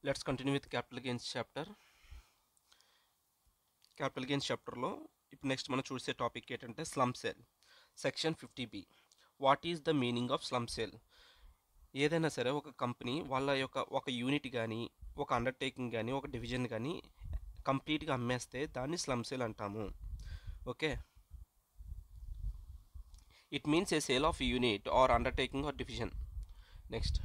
Let's continue with capital gains chapter. Capital gains chapter లో ఇప్పుడు next మనం చూసే టాపిక్ ఏంటంటే slum sale section 50B. What is the meaning of slump sale? ఏదైనా సరే ఒక కంపెనీ వాళ్ళ యొక్క ఒక యూనిట్ కానీ ఒక అండర్టేకింగ్ కానీ ఒక డివిజన్ కానీ కంప్లీట్గా అమ్మేస్తే దాన్ని స్లమ్ సేల్ అంటాము. Okay, it means a sale of unit or undertaking or division. Next,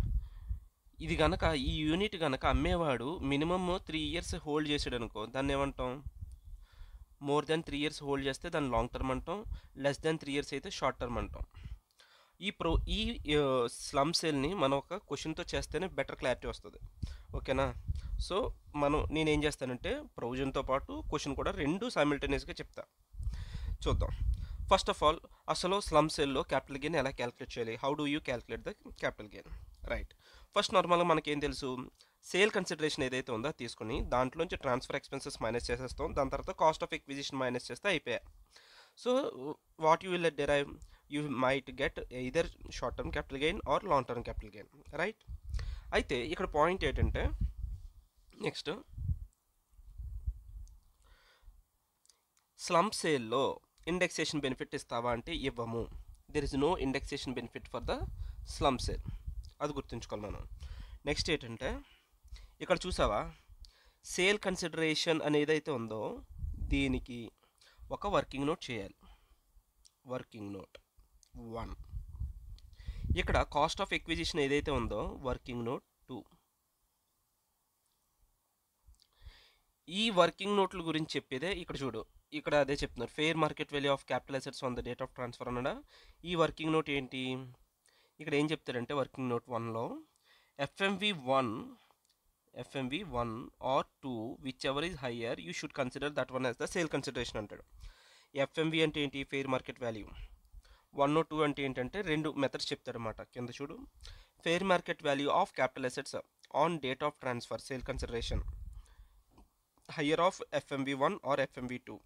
ఇది గనక ఈ యూనిట్ గనక అమ్మేవాడు మినిమమ్ 3 years హోల్డ్ చేసాడు అనుకో, దాన్ని ఏమంటాం? మోర్ దెన్ 3 years హోల్డ్ చేస్తే దాన్ని లాంగ్ టర్మ్ అంటాం. లెస్ దెన్ 3 years అయితే షార్ట్ టర్మ్ అంటాం. ఈ స్లమ్ సేల్ని మనం ఒక క్వశ్చన్తో చేస్తేనే బెటర్ క్లారిటీ వస్తుంది. ఓకేనా? సో నేనేం చేస్తానంటే ప్రొవిజన్తో పాటు క్వశ్చన్ కూడా రెండు సైమిల్టేనియస్గా చెప్తా. చూద్దాం. ఫస్ట్ ఆఫ్ ఆల్, అసలు స్లమ్ సేల్లో క్యాపిటల్ గెయిన్ ఎలా క్యాలిక్యులేట్ చేయాలి? How do you calculate the capital gain? Right. First నార్మల్గా మనకేం తెలుసు, సేల్ కన్సిడరేషన్ ఏదైతే ఉందో తీసుకుని దాంట్లోంచి ట్రాన్స్ఫర్ ఎక్స్పెన్సెస్ మైనస్ చేసేస్తాం. దాని తర్వాత కాస్ట్ ఆఫ్ ఎక్విజిషన్ మైనస్ చేస్తే అయిపోయాయి. So what you will derive, you might get either short term capital gain or long term capital gain. Right. అయితే ఇక్కడ పాయింట్ ఏంటంటే, నెక్స్ట్ స్లమ్ సేల్లో ఇండెక్సేషన్ బెనిఫిట్ ఇస్తావా అంటే ఇవ్వము. There is no indexation benefit for the slump sale. అది గుర్తుంచుకోవాలి మనం. నెక్స్ట్ ఏంటంటే, ఇక్కడ చూసావా, సేల్ కన్సిడరేషన్ అనేది అయితే ఉందో దీనికి ఒక వర్కింగ్ నోట్ చేయాలి. Working note 1. ఇక్కడ కాస్ట్ ఆఫ్ ఎక్విజిషన్ ఏదైతే ఉందో వర్కింగ్ నోట్ 2. ఈ వర్కింగ్ నోట్ల గురించి చెప్పేదే ఇక్కడ చూడు. ఇక్కడ అదే చెప్తున్నారు, fair market value of capital assets on the date of transfer అన్నాడా. ఈ వర్కింగ్ నోట్ ఏంటి? ఇక్కడ ఏం చెప్తారంటే working note 1లో FMV 1 or 2 whichever is higher you should consider that one as the sale consideration అంటాడు. FMV అంటే ఏంటి? Fair market value. 1 or 2 అంటే ఏంటంటే రెండు మెథడ్స్ చెప్తాడనమాట. కింద చూడు, fair market value of capital assets on date of transfer sale consideration higher of FMV 1 or FMV 2.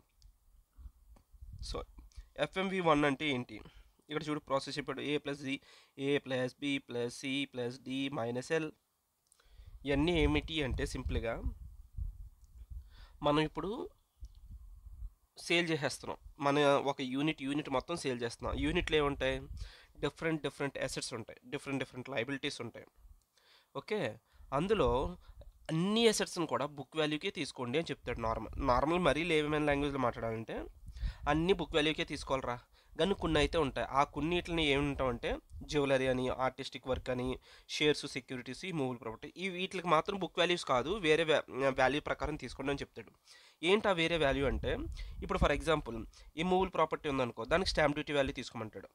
So FMV 1 అంటే ఏంటి? ఇక్కడ చూడు, ప్రాసెస్ చెప్పాడు, A + Z, A + B + C + D - L. ఇవన్నీ ఏమిటి అంటే సింపుల్గా మనం ఇప్పుడు సేల్ చేసేస్తున్నాం. మన ఒక యూనిట్ మొత్తం సేల్ చేస్తున్నాం. యూనిట్లో ఏముంటాయి? డిఫరెంట్ అసెట్స్ ఉంటాయి, డిఫరెంట్ లయబిలిటీస్ ఉంటాయి. ఓకే, అందులో అన్ని అసెట్స్ని కూడా బుక్ వాల్యూకే తీసుకోండి అని చెప్తాడు. నార్మల్ మరీ లేవమైన లాంగ్వేజ్లో మాట్లాడాలంటే అన్ని బుక్ వాల్యూకే తీసుకోవాలరా, కానీ కొన్ని అయితే ఉంటాయి. ఆ కొన్నిటిని ఏముంటామంటే జ్యువెలరీ అని, ఆర్టిస్టిక్ వర్క్ అని, షేర్స్, సెక్యూరిటీస్, ఈ మూవల్ ప్రాపర్టీ, ఈ వీటికి మాత్రం బుక్ వాల్యూస్ కాదు, వేరే వాల్యూ ప్రకారం తీసుకోండి అని చెప్తాడు. ఏంటి ఆ వేరే వాల్యూ అంటే, ఇప్పుడు ఫర్ ఎగ్జాంపుల్ ఈ మూవల్ ప్రాపర్టీ ఉందనుకో, దానికి స్టాంప్ డ్యూటీ వాల్యూ తీసుకోమంటాడు.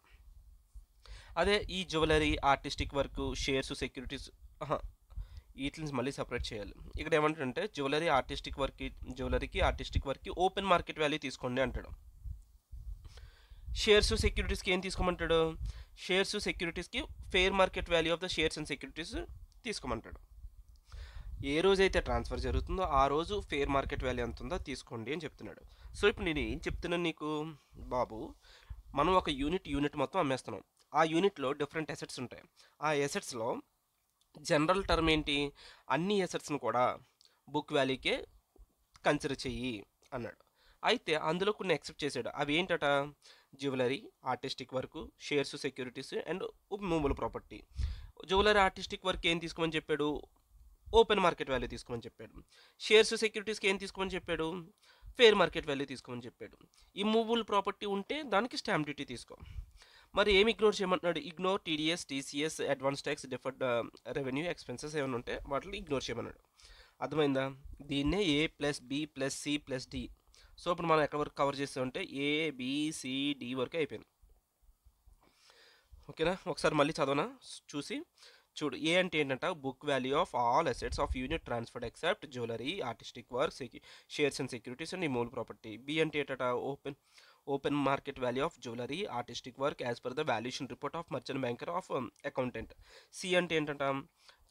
అదే ఈ jewellery, artistic work, shares, securities వీటిని మళ్ళీ సపరేట్ చేయాలి. ఇక్కడ ఏమంటాడంటే జ్యువెలరీకి ఆర్టిస్టిక్ వర్క్కి ఓపెన్ మార్కెట్ వాల్యూ తీసుకోండి అంటాడు. షేర్స్, సెక్యూరిటీస్కి ఏం తీసుకోమంటాడు? షేర్స్, సెక్యూరిటీస్కి fair market value of the shares and securities తీసుకోమంటాడు. ఏ రోజైతే ట్రాన్స్ఫర్ జరుగుతుందో ఆ రోజు ఫెయిర్ మార్కెట్ వాల్యూ ఎంత ఉందో తీసుకోండి అని చెప్తున్నాడు. సో ఇప్పుడు నేను ఏం చెప్తున్నాను నీకు బాబు, మనం ఒక యూనిట్ మొత్తం అమ్మేస్తున్నాం. ఆ యూనిట్లో డిఫరెంట్ అసెట్స్ ఉంటాయి. ఆ అసెట్స్లో జనరల్ టర్మ్ ఏంటి? అన్ని అసెట్స్ని కూడా బుక్ వాల్యూకే కన్సిడర్ చెయ్యి అన్నాడు. అయితే అందులో కొన్ని ఎక్సెప్ట్ చేశాడు. అవి ఏంటట? Jewellery, artistic work, shares, securities and movable property. Jewellery, artistic work ఏం తీసుకోమని చెప్పాడు? ఓపెన్ మార్కెట్ వాల్యూ తీసుకోమని చెప్పాడు. షేర్స్, సెక్యూరిటీస్కి ఏం తీసుకోమని చెప్పాడు? ఫెయిర్ మార్కెట్ వాల్యూ తీసుకోమని చెప్పాడు. ఈ మూవల్ ప్రాపర్టీ ఉంటే దానికి స్టాంప్ డ్యూటీ తీసుకో. మరి ఏమి ఇగ్నోర్ చేయమంటున్నాడు? Ignore TDS, TCS, advance tax, deferred revenue expenses ఏమైనా ఉంటే వాటిని ఇగ్నోర్ చేయమన్నాడు. అర్థమైందా? దీన్నే A + B + C + D. So ఇప్పుడు మనం ఎక్కడి వరకు కవర్ చేస్తామంటే ABCD వరకు అయిపోయింది. ఓకేనా? ఒకసారి మళ్ళీ చదవనా చూసి చూడు. ఏ అంటే ఏంటంట? Book value of all assets of unit transferred except jewellery, artistic work, shares and securities and movable property. B అంటే ఏంటట? Open market value of jewellery, artistic work as per the valuation report of merchant banker of accountant. C అంటే ఏంటంట?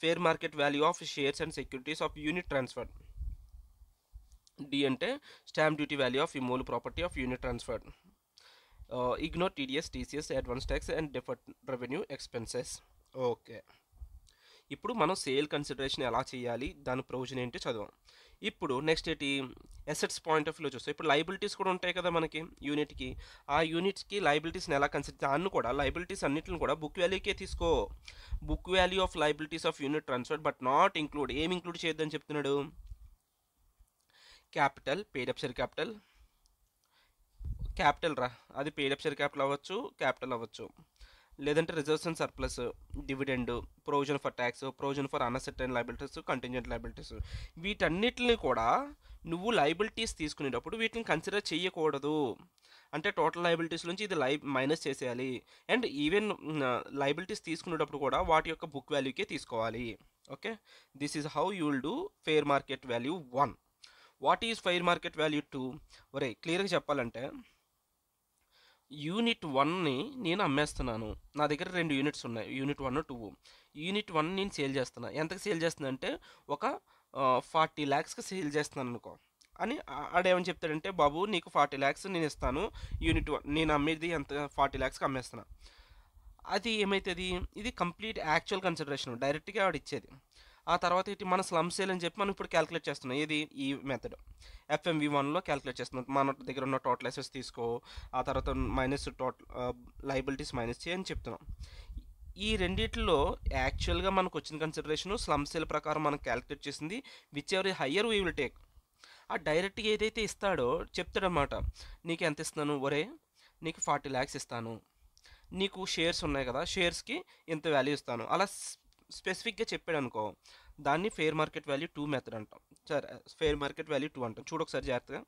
Fair market value of shares and securities of unit transferred. D అంటే stamp duty value of movable property of unit transferred. Ignore TDS, TCS, advance tax and deferred revenue expenses. Okay, ఇప్పుడు మనం sale consideration ఎలా చేయాలి, దాని provision ఏంటి చదవం. ఇప్పుడు next ఏంటి, assets point of వ్యూలో చూస్తాం. ఇప్పుడు లైబిలిటీస్ కూడా ఉంటాయి కదా మనకి యూనిట్కి. ఆ యూనిట్స్కి లైబిలిటీస్ని ఎలా కన్సిడర్, దాన్ని కూడా లైబిలిటీస్ అన్నిటిని కూడా బుక్ వాల్యూకే తీసుకో. Book value of liabilities of unit transfer but not include, ఏం ఇంక్లూడ్ చేయొద్దని చెప్తున్నాడు, capital, paid up share capital, capital రా, అది పెయిడ్ అప్ షేర్ క్యాపిటల్ అవ్వచ్చు, క్యాపిటల్ అవ్వచ్చు, లేదంటే reserves and surplus, dividend, provision for tax, provision for unascertained liabilities, contingent liabilities, వీటన్నిటిని కూడా నువ్వు లైబిలిటీస్ తీసుకునేటప్పుడు వీటిని కన్సిడర్ చేయకూడదు. అంటే టోటల్ లైబిలిటీస్ నుంచి ఇది మైనస్ చేసేయాలి. అండ్ ఈవెన్ లైబిలిటీస్ తీసుకునేటప్పుడు కూడా వాటి యొక్క బుక్ వాల్యూకే తీసుకోవాలి. Okay, this is how you will do fair market value 1. What is fair market value 2? ఒరే క్లియర్గా చెప్పాలంటే, యూనిట్ 1ని నేను అమ్మేస్తున్నాను, నా దగ్గర 2 యూనిట్స్ ఉన్నాయి, యూనిట్ 1, 2. యూనిట్ 1 నేను సేల్ చేస్తున్నా. ఎంతకు సేల్ చేస్తున్నా అంటే ఒక 40 lakhsకి సేల్ చేస్తున్నాను అనుకో అని. ఆడేమని చెప్తాడంటే, బాబు నీకు 40 lakhs నేను ఇస్తాను, యూనిట్ 1 నేను అమ్మేది ఎంత 40 lakhsకి అమ్మేస్తున్నా. అది ఏమవుతుంది, ఇది కంప్లీట్ యాక్చువల్ కన్సిడరేషన్ డైరెక్ట్గా ఆవిడ ఇచ్చేది. ఆ తర్వాత ఇటు మన స్లమ్ సేల్ అని చెప్పి మనం ఇప్పుడు క్యాలిక్యులేట్ చేస్తున్నాం. ఏది, ఈ మెథడ్ FMV1లో క్యాలిక్యులేట్ చేస్తున్నాం. మన దగ్గర ఉన్న టోటల్ అసెట్స్ తీసుకో, ఆ తర్వాత మైనస్ టోటల్ లైబిలిటీస్ మైనస్ చేయి అని చెప్తున్నాం. ఈ రెండిట్లో యాక్చువల్గా మనకు వచ్చిన కన్సిడరేషన్ స్లమ్ సేల్ ప్రకారం మనం క్యాలిక్యులేట్ చేసింది, which ever higher we will take. ఆ డైరెక్ట్గా ఏదైతే ఇస్తాడో చెప్తాడనమాట, నీకు ఎంత ఇస్తున్నాను, ఒరే నీకు 40 lakhs ఇస్తాను, నీకు షేర్స్ ఉన్నాయి కదా, షేర్స్కి ఇంత వాల్యూ ఇస్తాను, అలా స్పెసిఫిక్గా చెప్పాడు అనుకో, దాన్ని ఫెయిర్ మార్కెట్ వాల్యూ 2 మెథడ్ అంటాం. సరే, ఫెయిర్ మార్కెట్ వాల్యూ 2 అంటాం. చూడు ఒకసారి జాగ్రత్తగా.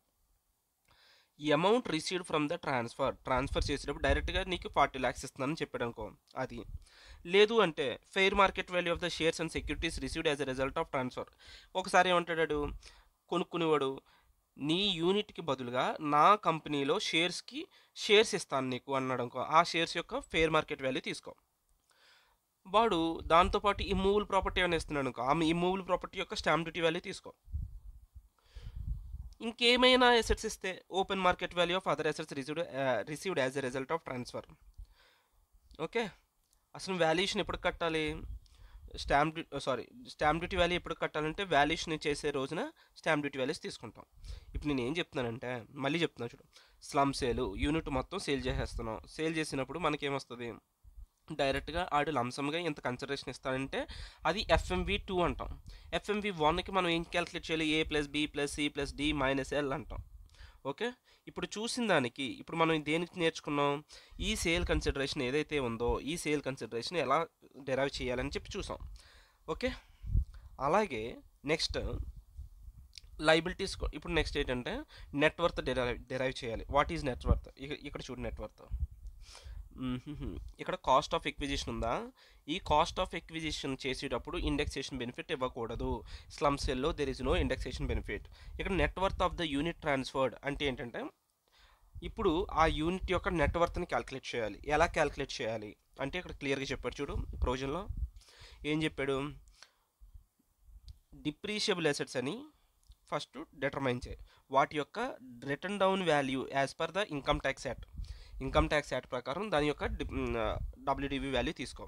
ఈ amount received from the transfer చేసేటప్పుడు డైరెక్ట్గా నీకు 40 lakhs ఇస్తున్నానని చెప్పాడు అనుకో, అది. లేదు అంటే fair market value of the shares and securities received as a result of transfer. ఒకసారి ఏమంటాడు కొనుక్కునేవాడు, నీ యూనిట్కి బదులుగా నా కంపెనీలో షేర్స్ ఇస్తాను నీకు అన్నాడు అనుకో, ఆ షేర్స్ యొక్క ఫెయిర్ మార్కెట్ వాల్యూ తీసుకో. వాడు దాంతోపాటు ఇమ్మూవబుల్ ప్రాపర్టీ అని ఇస్తున్నాడు అనుకో, ఆ ఇమ్మూవబుల్ ప్రాపర్టీ యొక్క స్టాంప్ డ్యూటీ వాల్యూ తీసుకో. ఇంకేమైనా అసెట్స్ ఇస్తే open market value of other assets received as a result of transfer. Okay, అసలు వాల్యుయేషన్ ఎప్పుడు కట్టాలి, స్టాంప్ డ్యూటీ వాల్యూ ఎప్పుడు కట్టాలంటే వాల్యుయేషన్ చేసే రోజున స్టాంప్ డ్యూటీ వాల్యూస్ తీసుకుంటాం. ఇప్పుడు నేను ఏం చెప్తున్నానంటే, మళ్ళీ చెప్తున్నాను చూడు, స్లమ్ సేల్ యూనిట్ మొత్తం సేల్ చేసేస్తున్నాం. సేల్ చేసినప్పుడు మనకేమొస్తుంది, డైరెక్ట్గా ఆడు లంసమ్గా ఎంత కన్సిడరేషన్ ఇస్తాడంటే అది FMV2 అంటాం. FMV1కి మనం ఏం క్యాలిక్యులేట్ చేయాలి, A+B+C+D - L అంటాం. ఓకే, ఇప్పుడు చూసిన దానికి ఇప్పుడు మనం దేనికి నేర్చుకున్నాం, ఈ సేల్ కన్సిడరేషన్ ఏదైతే ఉందో ఈ సేల్ కన్సిడరేషన్ ఎలా డెరైవ్ చేయాలని చెప్పి చూసాం. ఓకే, అలాగే నెక్స్ట్ లైబిలిటీస్. ఇప్పుడు నెక్స్ట్ ఏంటంటే నెట్వర్త్ డెరైవ్ చేయాలి. వాట్ ఈజ్ నెట్వర్త్, ఇక్కడ చూడు నెట్వర్త్. ఇక్కడ కాస్ట్ ఆఫ్ ఎక్విజిషన్ ఉందా, ఈ కాస్ట్ ఆఫ్ ఎక్విజిషన్ చేసేటప్పుడు ఇండెక్సేషన్ బెనిఫిట్ ఇవ్వకూడదు. స్లమ్ సెల్లో there is no indexation benefit. ఇక్కడ net worth of the unit transferred అంటే ఏంటంటే, ఇప్పుడు ఆ యూనిట్ యొక్క నెట్వర్త్ని క్యాలిక్యులేట్ చేయాలి. ఎలా క్యాలిక్యులేట్ చేయాలి అంటే ఇక్కడ క్లియర్గా చెప్పాడు చూడు, ప్రొవిజన్లో ఏం చెప్పాడు, డిప్రీషియబుల్ అసెట్స్ అని ఫస్ట్ డిటర్మైన్ చేయి, వాటి యొక్క return down value as per the income tax act ప్రకారం దాని యొక్క WDV వాల్యూ తీసుకో.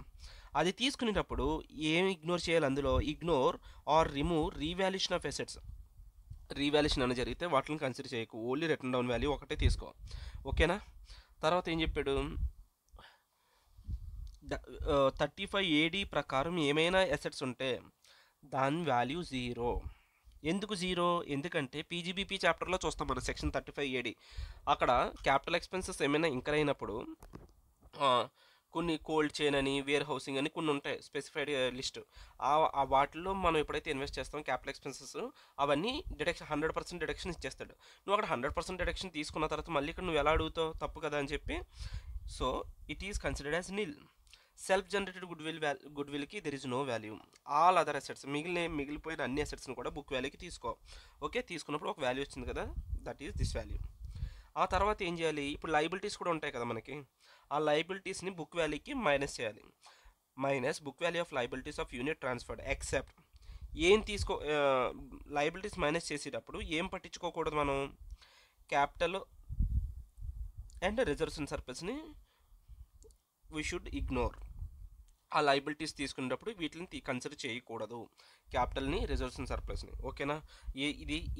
అది తీసుకునేటప్పుడు ఏం ఇగ్నోర్ చేయాలి, అందులో ignore or remove revaluation of assets. Revaluation అని జరిగితే వాటిని కన్సిడర్ చేయకు, ఓన్లీ రిటర్న్ డౌన్ వాల్యూ ఒకటే తీసుకో. ఓకేనా, తర్వాత ఏం చెప్పాడు, 35AD ప్రకారం ఏమైనా అసెట్స్ ఉంటే దాని వాల్యూ 0. ఎందుకు 0? ఎందుకంటే PGBP చాప్టర్లో చూస్తాం మనం సెక్షన్ 35AD. అక్కడ క్యాపిటల్ ఎక్స్పెన్సెస్ ఏమైనా ఇంకర్ అయినప్పుడు కొన్ని కోల్డ్ చైన్ అని, వేర్ హౌసింగ్ అని కొన్ని ఉంటాయి స్పెసిఫైడ్ లిస్ట్. ఆ వాటిల్లో మనం ఎప్పుడైతే ఇన్వెస్ట్ చేస్తాం క్యాపిటల్ ఎక్స్పెన్సెస్, అవన్నీ డిడక్షన్ 100% డిడక్షన్ ఇచ్చేస్తాడు. నువ్వు అక్కడ 100% డిడక్షన్ తీసుకున్న తర్వాత మళ్ళీ ఇక్కడ నువ్వు ఎలా అడుగుతావు, తప్పు కదా అని చెప్పి. So it is considered as nil. Self generated గుడ్విల్కి there is no value. All other assets, మిగిలిపోయిన అన్ని అసెట్స్ని కూడా బుక్ వాల్యూకి తీసుకో. ఓకే, తీసుకున్నప్పుడు ఒక వాల్యూ వచ్చింది కదా, దట్ ఈస్ దిస్ వాల్యూ. ఆ తర్వాత ఏం చేయాలి, ఇప్పుడు లైబిలిటీస్ కూడా ఉంటాయి కదా మనకి, ఆ లైబిలిటీస్ని బుక్ వాల్యూకి మైనస్ చేయాలి. Minus book value of liabilities of unit transferred except. ఏం లైబిలిటీస్ మైనస్ చేసేటప్పుడు ఏం పట్టించుకోకూడదు మనం, క్యాపిటల్ అండ్ రిజర్వ్స్ అండ్ సర్ప్లస్ని వీ షుడ్ ఇగ్నోర్. ఆ లైబిలిటీస్ తీసుకునేటప్పుడు వీటిని కన్సిడర్ చేయకూడదు, క్యాపిటల్ని, రిజర్వ్స్ని, సర్ప్లస్ని. ఓకేనా?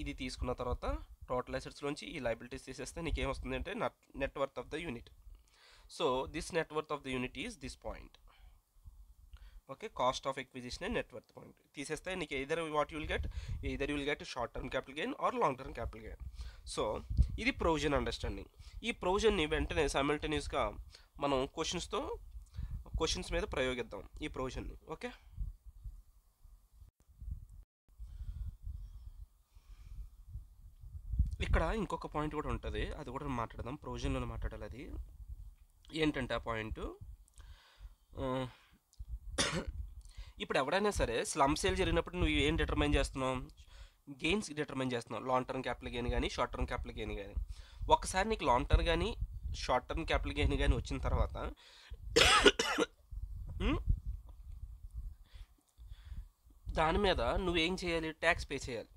ఇది తీసుకున్న తర్వాత టోటల్ అసెట్స్లోంచి ఈ లైబిలిటీస్ తీసేస్తే నీకు ఏమొస్తుంది అంటే net worth of the unit. So this net worth of the unit is this point. Okay, cost of acquisition and net worth point తీసేస్తే నీకు either you will get short term capital gain or long term capital gain. So ఇది provision understanding. ఈ ప్రొవిజన్ని వెంటనే సైమల్టేనియస్గా మనం questions మీద ప్రయోగిద్దాం ఈ ప్రొవిజన్ని. Okay, ఇక్కడ ఇంకొక పాయింట్ కూడా ఉంటుంది, అది కూడా మాట్లాడదాం. ప్రొవిజన్లో మాట్లాడాలి. అది ఏంటంటే ఆ పాయింట్, ఇప్పుడు ఎవడైనా సరే స్లమ్ సేల్ జరిగినప్పుడు నువ్వు ఏం డిటర్మైన్ చేస్తున్నావు? గెయిన్స్ డిటర్మైన్ చేస్తున్నావు, లాంగ్ టర్మ్ క్యాపిటల్ గెయిన్ కానీ షార్ట్ టర్మ్ క్యాపిటల్ గెయిన్ కానీ. ఒకసారి నీకు లాంగ్ టర్మ్ కానీ షార్ట్ టర్మ్ క్యాపిటల్ గెయిన్ కానీ వచ్చిన తర్వాత దాని మీద నువ్వేం చేయాలి? ట్యాక్స్ పే చేయాలి.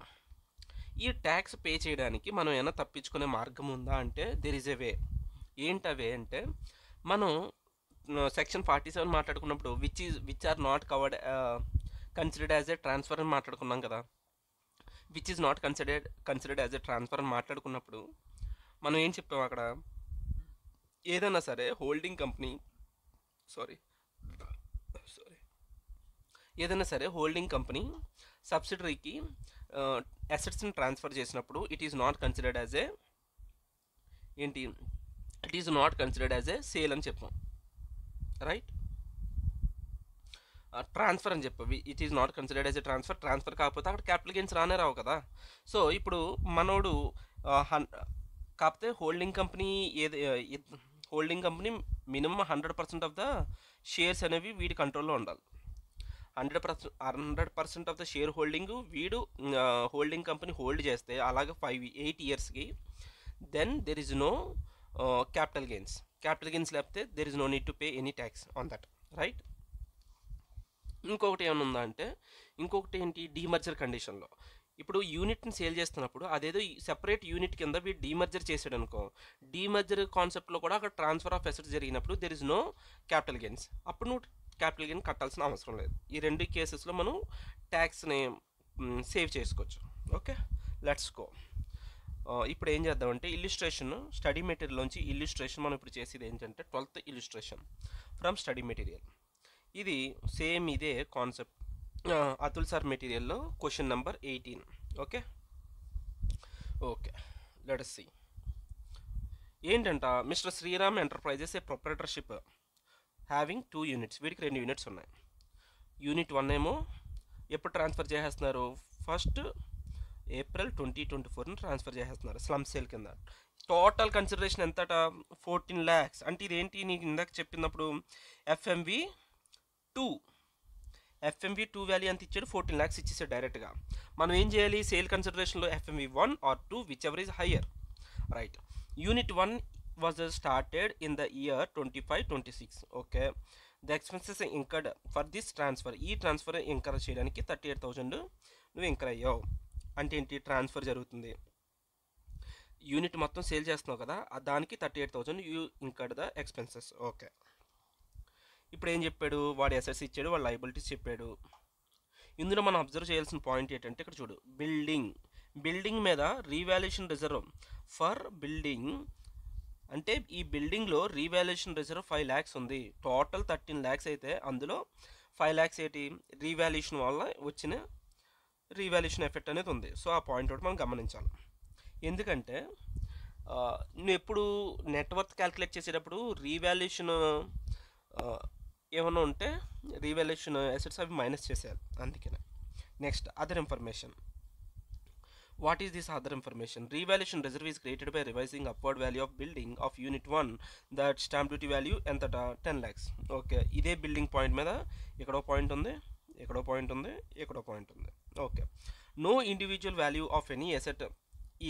ఈ ట్యాక్స్ పే చేయడానికి మనం ఏమైనా తప్పించుకునే మార్గం ఉందా అంటే దెర్ ఈజ్ ఎ వే. ఏంటవే అంటే, మనం సెక్షన్ 47 మాట్లాడుకున్నప్పుడు which are not covered considered as a transfer అని మాట్లాడుకున్నాం కదా. Which is not considered as a transfer అని మాట్లాడుకున్నప్పుడు మనం ఏం చెప్పాం అక్కడ? ఏదైనా సరే హోల్డింగ్ కంపెనీ సబ్సిడరీకి అసెట్స్ని ట్రాన్స్ఫర్ చేసినప్పుడు it is not considered as a sale అని చెప్పాం, రైట్? ట్రాన్స్ఫర్ అని చెప్పి it is not considered as a transfer కాకపోతే అక్కడ క్యాపిటల్ గెయిన్స్ రావు కదా. సో ఇప్పుడు మనోడు కాకపోతే holding company minimum 100% of the shares అనేవి వీడి కంట్రోల్లో ఉండాలి. 100% ఆఫ్ ద షేర్ వీడు హోల్డింగ్ కంపెనీ హోల్డ్ చేస్తే అలాగే 8 ఇయర్స్కి, then there is no capital gains లేకపోతే there is no need to pay any tax on that, right? ఇంకొకటి ఏమైనా ఉందా అంటే, ఇంకొకటి ఏంటి? డీమర్జర్ కండిషన్లో ఇప్పుడు యూనిట్ని సేల్ చేస్తున్నప్పుడు అదేదో సెపరేట్ యూనిట్ కింద వీడు డీమర్జర్ చేసాడు అనుకో, డీమర్జర్ కాన్సెప్ట్లో కూడా అక్కడ ట్రాన్స్ఫర్ ఆఫ్ అసెట్స్ జరిగినప్పుడు there is no capital gains. అప్పుడు నువ్వు క్యాపిటల్ గెయిన్ కట్టాల్సిన అవసరం లేదు. ఈ రెండు కేసెస్లో మనం ట్యాక్స్ని సేవ్ చేసుకోవచ్చు. Okay, let's go. ఇప్పుడు ఏం చేద్దామంటే స్టడీ మెటీరియల్లోంచి మనం ఇప్పుడు చేసేది ఏంటంటే 12th illustration from study material. ఇది సేమ్ ఇదే కాన్సెప్ట్ అతుల్ సార్ మెటీరియల్లో question number 18. Okay, let us see. ఏంటంట, mister Sriram enterprises a proprietorship having 2 units. వీడికి 2 యూనిట్స్ ఉన్నాయి. యూనిట్ 1 ఏమో ఎప్పుడు ట్రాన్స్ఫర్ చేసేస్తున్నారు? 1st April 2024 ట్రాన్స్ఫర్ చేసేస్తున్నారు స్లమ్ సేల్ కింద. టోటల్ కన్సిడరేషన్ ఎంతట? 14 lakhs. అంటే ఇదేంటి? నీకు ఇందాక చెప్పినప్పుడు FMV 2 వాల్యూ ఎంత ఇచ్చాడు? 14 lakhs ఇచ్చేసాడు డైరెక్ట్గా. మనం ఏం చేయాలి? సేల్ కన్సిడరేషన్లో FMV 1 or 2 whichever is higher, right? Unit 1 was started in the year 25-26. Okay, the expenses incurred for this transfer. ఈ ట్రాన్స్ఫర్ ఇంకర్ చేయడానికి 38,000 నువ్వు ఇంకర్ అయ్యావు. అంటే ఏంటి? ట్రాన్స్ఫర్ జరుగుతుంది, యూనిట్ మొత్తం సేల్ చేస్తున్నావు కదా, దానికి 38,000 you incurred the expenses. Okay, ఇప్పుడు ఏం చెప్పాడు? వాడి అసెట్స్ ఇచ్చాడు, వాడి లయబిలిటీస్ చెప్పాడు. ఇందులో మనం అబ్జర్వ్ చేయాల్సిన పాయింట్ ఏంటంటే, ఇక్కడ చూడు, బిల్డింగ్ మీద రీవాల్యుయేషన్ రిజర్వ్ ఫర్ బిల్డింగ్. అంటే ఈ బిల్డింగ్లో రీవాల్యుయేషన్ రిజర్వ్ 5 lakhs ఉంది. టోటల్ 13 lakhs అయితే అందులో 5 lakhs ఏంటి? రీవాల్యుయేషన్ వల్ల వచ్చిన రీవాల్యుయేషన్ ఎఫెక్ట్ అనేది ఉంది. సో ఆ పాయింట్ ఒకటి మనం గమనించాలి. ఎందుకంటే నువ్వు ఎప్పుడు నెట్వర్త్ క్యాలిక్యులేట్ చేసేటప్పుడు రీవాల్యుయేషన్ ఏమన్నా ఉంటే రీవాల్యుయేషన్ అసెట్స్ అవి మైనస్ చేసేయాలి. అందుకనే next other information. What is this other information? Revaluation reserve is created by revising upward value of building of unit 1 that stamp duty value entata 10 lakhs. Okay, ఇదే building point మీద ఎక్కడో point ఉంది, ఎక్కడో point ఉంది, ఎక్కడో point ఉంది. Okay, no individual value of any asset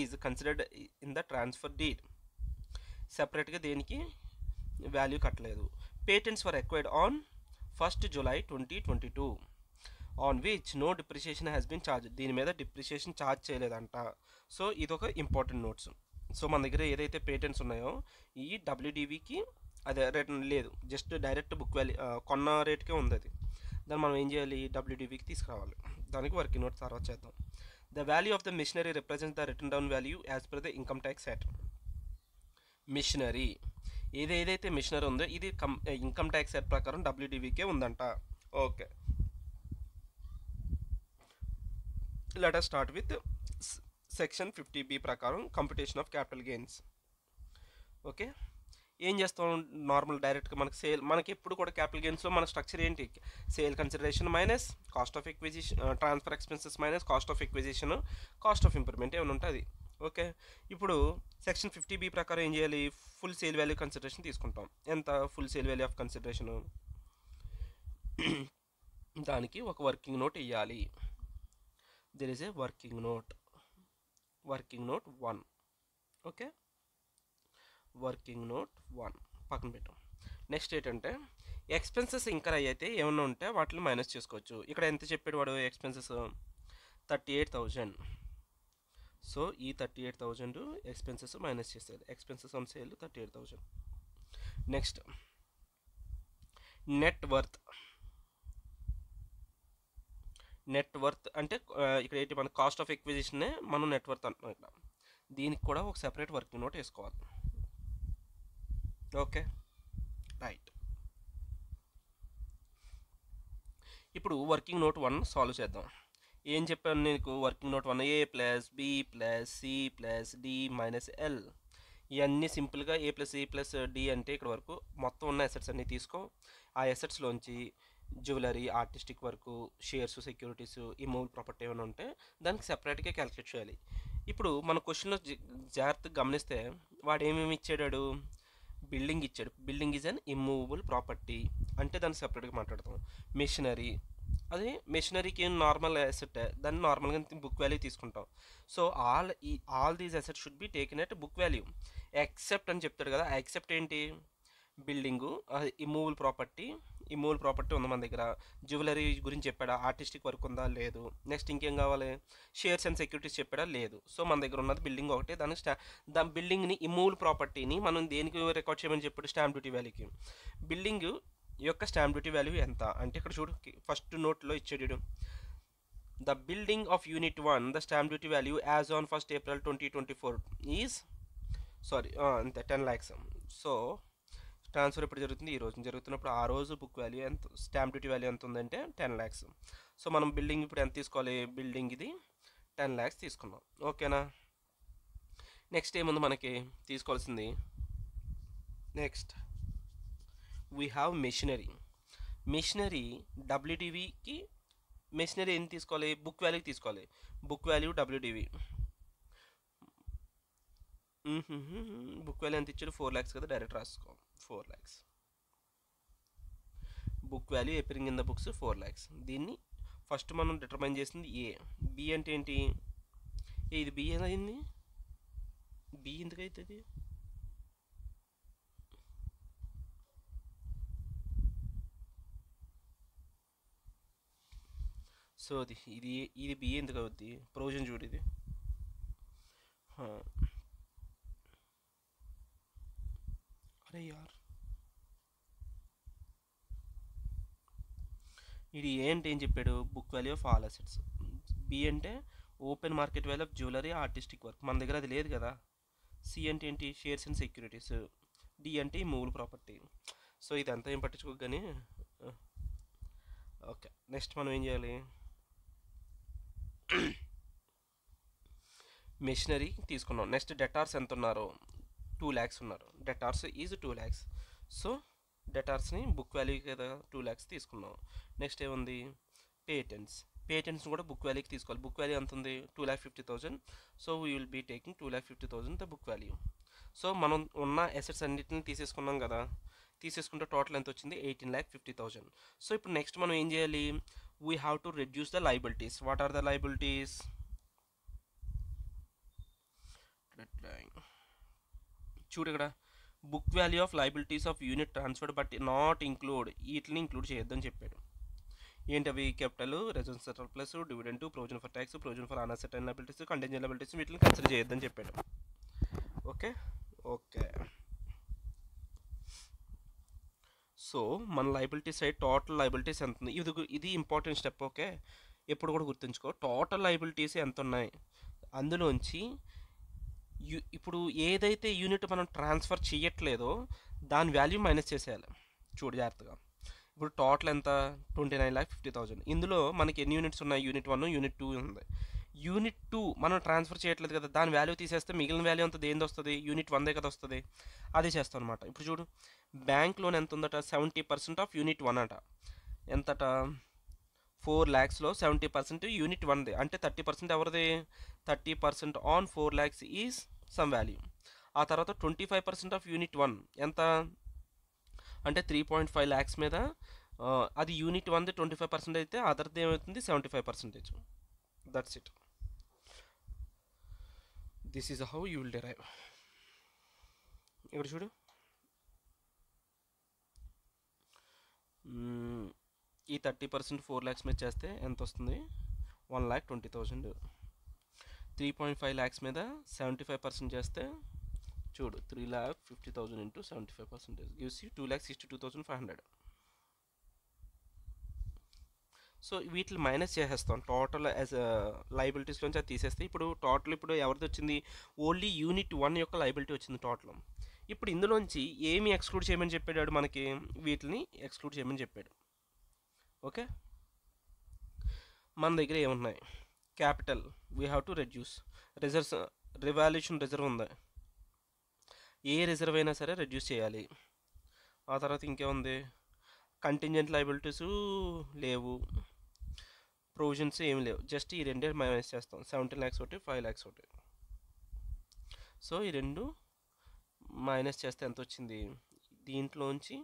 is considered in the transfer deed. సెపరేట్గా దేనికి వాల్యూ కట్టలేదు. Patents were acquired on 1st July 2022 on which no depreciation has been charged. దీని మీద డిప్రిషియేషన్ ఛార్జ్ చేయలేదంట. సో ఇది ఒక important notes. So మన దగ్గర ఏదైతే పేటెంట్స్ ఉన్నాయో ఈ WDVకి అదే రేట్ లేదు, జస్ట్ డైరెక్ట్ బుక్ వాల్యూ కొన్న రేట్కే ఉంది అది. దాన్ని మనం ఏం చేయాలి, డబ్ల్యూడివికి తీసుకురావాలి. దానికి వర్కింగ్ నోట్ తర్వాత చేద్దాం. The value of the machinery represents the written down value as per the income tax act. Machinery ఏదైతే మిషనరీ ఉందో ఇది ఇన్కమ్ ట్యాక్స్ యాక్ట్ ప్రకారం డబ్ల్యూడివికే ఉందంట. Okay, let us start with section 50B ప్రకారం computation of capital gains. Okay, ఏం చేస్తాం, normal డైరెక్ట్గా మనకి సేల్, మనకి ఎప్పుడు కూడా క్యాపిటల్ గెయిన్స్లో మన స్ట్రక్చర్ ఏంటి, sale consideration minus cost of acquisition, transfer expenses minus cost of acquisition, cost of improvement ఏమైనా ఉంటుంది. ఓకే, ఇప్పుడు సెక్షన్ 50B ప్రకారం ఏం చేయాలి, ఫుల్ సేల్ వాల్యూ కన్సిడరేషన్ తీసుకుంటాం. ఎంత full sale value of consideration, దానికి ఒక వర్కింగ్ నోట్ ఇవ్వాలి. There is a working note 1. Okay, working note 1 పక్కన పెట్టాం. నెక్స్ట్ ఏంటంటే ఎక్స్పెన్సెస్ ఇంకర్ అయితే ఏమన్నా ఉంటే వాటిని మైనస్ చేసుకోవచ్చు. ఇక్కడ ఎంత చెప్పాడు వాడు, ఎక్స్పెన్సెస్ 38,000. సో ఈ 38,000 ఎక్స్పెన్సెస్ మైనస్ చేసేది, expenses on sale 38,000. Next net worth అంటే ఇక్కడ ఏంటి, మన కాస్ట్ ఆఫ్ ఎక్విజిషన్నే మనం నెట్ వర్త్ అంటున్నాం ఇక్కడ. దీనికి కూడా ఒక సెపరేట్ వర్కింగ్ నోట్ వేసుకోవాలి. Okay, right. ఇప్పుడు వర్కింగ్ నోట్ 1 సాల్వ్ చేద్దాం. ఏం చెప్పాను నీకు, working note 1 A plus B plus C plus D minus L. ఇవన్నీ సింపుల్గా A plus C plus D అంటే ఇక్కడ వరకు మొత్తం ఉన్న అసెట్స్ అన్నీ తీసుకో. ఆ అసెట్స్లోంచి jewellery, artistic work, shares, securities, immovable property ఏమైనా ఉంటే దానికి సెపరేట్గా క్యాలిక్యులేట్ చేయాలి. ఇప్పుడు మన క్వశ్చన్లో జాగ్రత్తగా గమనిస్తే వాడు ఏమేమి ఇచ్చాడు, బిల్డింగ్ ఇచ్చాడు. Building is an immovable property అంటే దాన్ని సెపరేట్గా మాట్లాడతాం. మెషినరీ, అది మెషినరీకి నార్మల్ అసెట్, దాన్ని నార్మల్గా బుక్ వాల్యూ తీసుకుంటాం. So all these asset should be taken at book value except అని చెప్తాడు కదా. ఆ ఎక్సెప్ట్ ఏంటి, బిల్డింగు, ఇమ్మూవబుల్ ప్రాపర్టీ ఉంది మన దగ్గర. జ్యువెలరీ గురించి చెప్పాడా, ఆర్టిస్టిక్ వర్క్ ఉందా, లేదు. నెక్స్ట్ ఇంకేం కావాలి, షేర్స్ అండ్ సెక్యూరిటీస్ చెప్పాడా, లేదు. సో మన దగ్గర ఉన్నది బిల్డింగ్ ఒకటే. దాని బిల్డింగ్ని, ఇమ్మూవబుల్ ప్రాపర్టీని మనం దేనికి రికార్డ్ చేయమని చెప్పాడు, స్టాంప్ డ్యూటీ వాల్యూకి. బిల్డింగ్ యొక్క స్టాంప్ డ్యూటీ వాల్యూ ఎంత అంటే ఇక్కడ చూడు, ఫస్ట్ నోట్లో ఇచ్చాడు, the building of unit 1 the stamp duty value as on 1st April 2024 is అంతే 10 lakhs. సో ట్రాన్స్ఫర్ ఎప్పుడు జరుగుతుంది, ఈ రోజు జరుగుతున్నప్పుడు ఆ రోజు బుక్ వాల్యూ ఎంత, స్టాంప్ డ్యూటీ వాల్యూ ఎంత ఉందంటే 10 lakhs. సో మనం బిల్డింగ్ ఇప్పుడు ఎంత తీసుకోవాలి, బిల్డింగ్ ఇది 10 lakhs తీసుకున్నాం. ఓకేనా. నెక్స్ట్ ఏముంది మనకి తీసుకోవాల్సింది, నెక్స్ట్ వీ హ్యావ్ మెషినరీ డబ్ల్యూడివికి. మెషినరీ ఏం తీసుకోవాలి, బుక్ వాల్యూకి తీసుకోవాలి. Book value WDV, book value ఎంత ఇచ్చాడు, 4 lakhs కదా, డైరెక్ట్ రాసుకో 4 lakhs. Book value appearing in the books 4 lakhs. దీన్ని ఫస్ట్ మనం డిటర్మైన్ చేసింది ఏ. బి అంటే ఏంటి, ఇది బి ఎలా అయింది, బి ఎందుకు అవుతుంది, సో ఇది బి ఎందుకు అవుద్ది, ప్రొవిజన్ చూడు ఇది. అరే యార్, ఇది ఏ అంటే ఏం చెప్పాడు, book value of all assets. B అంటే open market value of jewellery, artistic work, మన దగ్గర అది లేదు కదా. సి అంటే ఏంటి, షేర్స్ అండ్ సెక్యూరిటీస్. డి అంటే మూవబుల్ ప్రాపర్టీ. సో ఇదంతా ఏం పట్టించుకోక కానీ. ఓకే, నెక్స్ట్ మనం ఏం చేయాలి, మెషినరీ తీసుకున్నాం. నెక్స్ట్ డెటార్స్ ఎంత ఉన్నారు, 2 lakhs ఉన్నారు. Debtors is 2 lakhs. సో డెటార్స్ని బుక్ వాల్యూ కదా 2 lakhs తీసుకున్నాం. నెక్స్ట్ ఏముంది, పేటెంట్స్ని కూడా బుక్ వాల్యూకి తీసుకోవాలి. బుక్ వాల్యూ ఎంత ఉంది, 2,50,000. So we will be taking 2,50,000 the book value. So మనం ఉన్న అసెట్స్ అన్నిటిని తీసేసుకున్నాం కదా, తీసేసుకుంటే టోటల్ ఎంత వచ్చింది, 18,50,000. సో ఇప్పుడు నెక్స్ట్ మనం ఏం చేయాలి, we have to reduce the liabilities. What are the liabilities, చూడు ఇక్కడ book value of liabilities of unit transferred but not include, వీటిని ఇంక్లూడ్ చేయొద్దని చెప్పాడు. ఏంటవి, capital, reserves surplus, dividend, provision for tax, provision for unascertained liabilities, contingent liabilities, వీటిని consider చేయొద్దని చెప్పాడు. Okay. So మన లైబిలిటీ సైడ్ టోటల్ లైబిలిటీస్ ఎంత ఉంది, ఇది ఇంపార్టెంట్ స్టెప్. ఓకే, ఎప్పుడు కూడా గుర్తుంచుకో, టోటల్ లైబిలిటీస్ ఎంత ఉన్నాయి అందులోంచి ఇప్పుడు ఏదైతే యూనిట్ మనం ట్రాన్స్ఫర్ చేయట్లేదో దాని వాల్యూ మైనస్ చేసేయాలి. చూడు జాగ్రత్తగా. ఇప్పుడు టోటల్ ఎంత, 29,50,000. ఇందులో మనకి ఎన్ని యూనిట్స్ ఉన్నాయి, యూనిట్ 1 యూనిట్ 2 ఉంది. యూనిట్ 2 మనం ట్రాన్స్ఫర్ చేయట్లేదు కదా, దాని వాల్యూ తీసేస్తే మిగిలిన వాల్యూ అంతా దేనిది వస్తుంది, యూనిట్ 1దే కదా వస్తుంది. అదే చేస్తాం అనమాట. ఇప్పుడు చూడు, బ్యాంక్ లోన్ ఎంత ఉందట, 70% ఆఫ్ యూనిట్ 1 అట. ఎంతట, 4 lakhsలో 70% యూనిట్ 1ది, అంటే 30% ఎవరిది, 30% on 4 lakhs is some value. ఆ తర్వాత 25% ఆఫ్ యూనిట్ 1 ఎంత అంటే 3.5 lakhs మీద అది యూనిట్ 1ది 25% అయితే అదర్ది ఏమవుతుంది 75%. That's it. This is how you will derive. ఇక్కడ చూడు, ఈ 30% 4 lakhs మీద చేస్తే ఎంత వస్తుంది, 1,20,000. 3.5 lakhs మీద 75% చేస్తే చూడు, 3,50,000 into 75% gives you 2,62,500. సో వీటిని మైనస్ చేసేస్తాం టోటల్ యాజ్ లైబిలిటీస్లోంచి అది తీసేస్తే. ఇప్పుడు టోటల్ ఇప్పుడు ఎవరిది వచ్చింది, ఓన్లీ యూనిట్ 1 యొక్క లైబిలిటీ వచ్చింది టోటల్. ఇప్పుడు ఇందులోంచి ఏమి ఎక్స్క్లూడ్ చేయమని చెప్పాడు మనకి, వీటిని ఎక్స్క్లూడ్ చేయమని చెప్పాడు. ఓకే, మన దగ్గర ఏమున్నాయి, capital we have to reduce, reserves revaluation reserve ఉంది, ఏ రిజర్వ్ అయినా సరే రెడ్యూస్ చేయాలి. ఆ తర్వాత ఇంకేముంది, కంటింజెంట్ లైబిలిటీస్ లేవు, ప్రొవిజన్స్ ఏమి లేవు, జస్ట్ ఈ రెండే మైనస్ చేస్తాం. 17 lakhs ఒకటి, 5 lakhs ఒకటి. సో ఈ రెండు మైనస్ చేస్తే ఎంత వచ్చింది, దీంట్లోంచి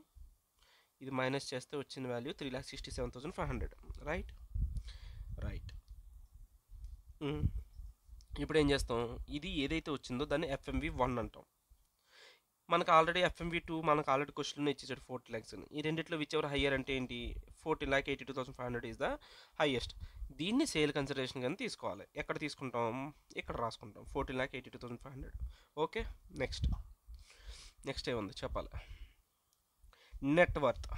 ఇది మైనస్ చేస్తే వచ్చిన వాల్యూ 3,67,500. రైట్. ఇప్పుడు ఏం చేస్తాం, ఇది ఏదైతే వచ్చిందో దాన్ని FMV1 అంటాం. మనకు ఆల్రెడీ FMV2 మనకు ఆల్రెడీ క్వశ్చన్ ఇచ్చేసాడు 40 lakhs అని. ఈ రెండిట్లో విచ్ ఎవర్ హయ్యర్ అంటే ఏంటి, 14,82,500 ఈజ్ ద హైయెస్ట్. దీన్ని సేల్ కన్సిడరేషన్ కానీ తీసుకోవాలి. ఎక్కడ తీసుకుంటాం, ఇక్కడ రాసుకుంటాం 14,82,500. ఓకే, నెక్స్ట్ ఏముంది చెప్పాలి, నెట్వర్త్.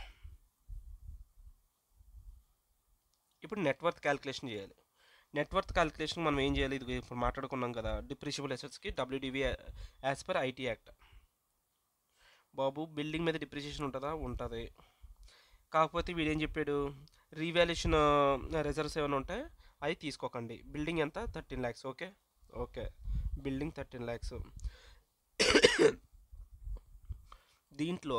ఇప్పుడు నెట్వర్త్ క్యాలిక్యులేషన్ చేయాలి. నెట్వర్త్ క్యాలిక్యులేషన్ మనం ఏం చేయాలి, ఇది ఇప్పుడు మాట్లాడుకున్నాం కదా, డిప్రిషియబుల్ అసెట్స్కి WDV as per IT act. Babu building మీద డిప్రిషియేషన్ ఉంటుందా, ఉంటుంది. కాకపోతే వీడేం చెప్పాడు, రీవాల్యుయేషన్ రిజర్వ్స్ ఏమైనా ఉంటాయి అవి తీసుకోకండి. బిల్డింగ్ ఎంత, 13 lakhs. Okay, building 13 lakhs. దీంట్లో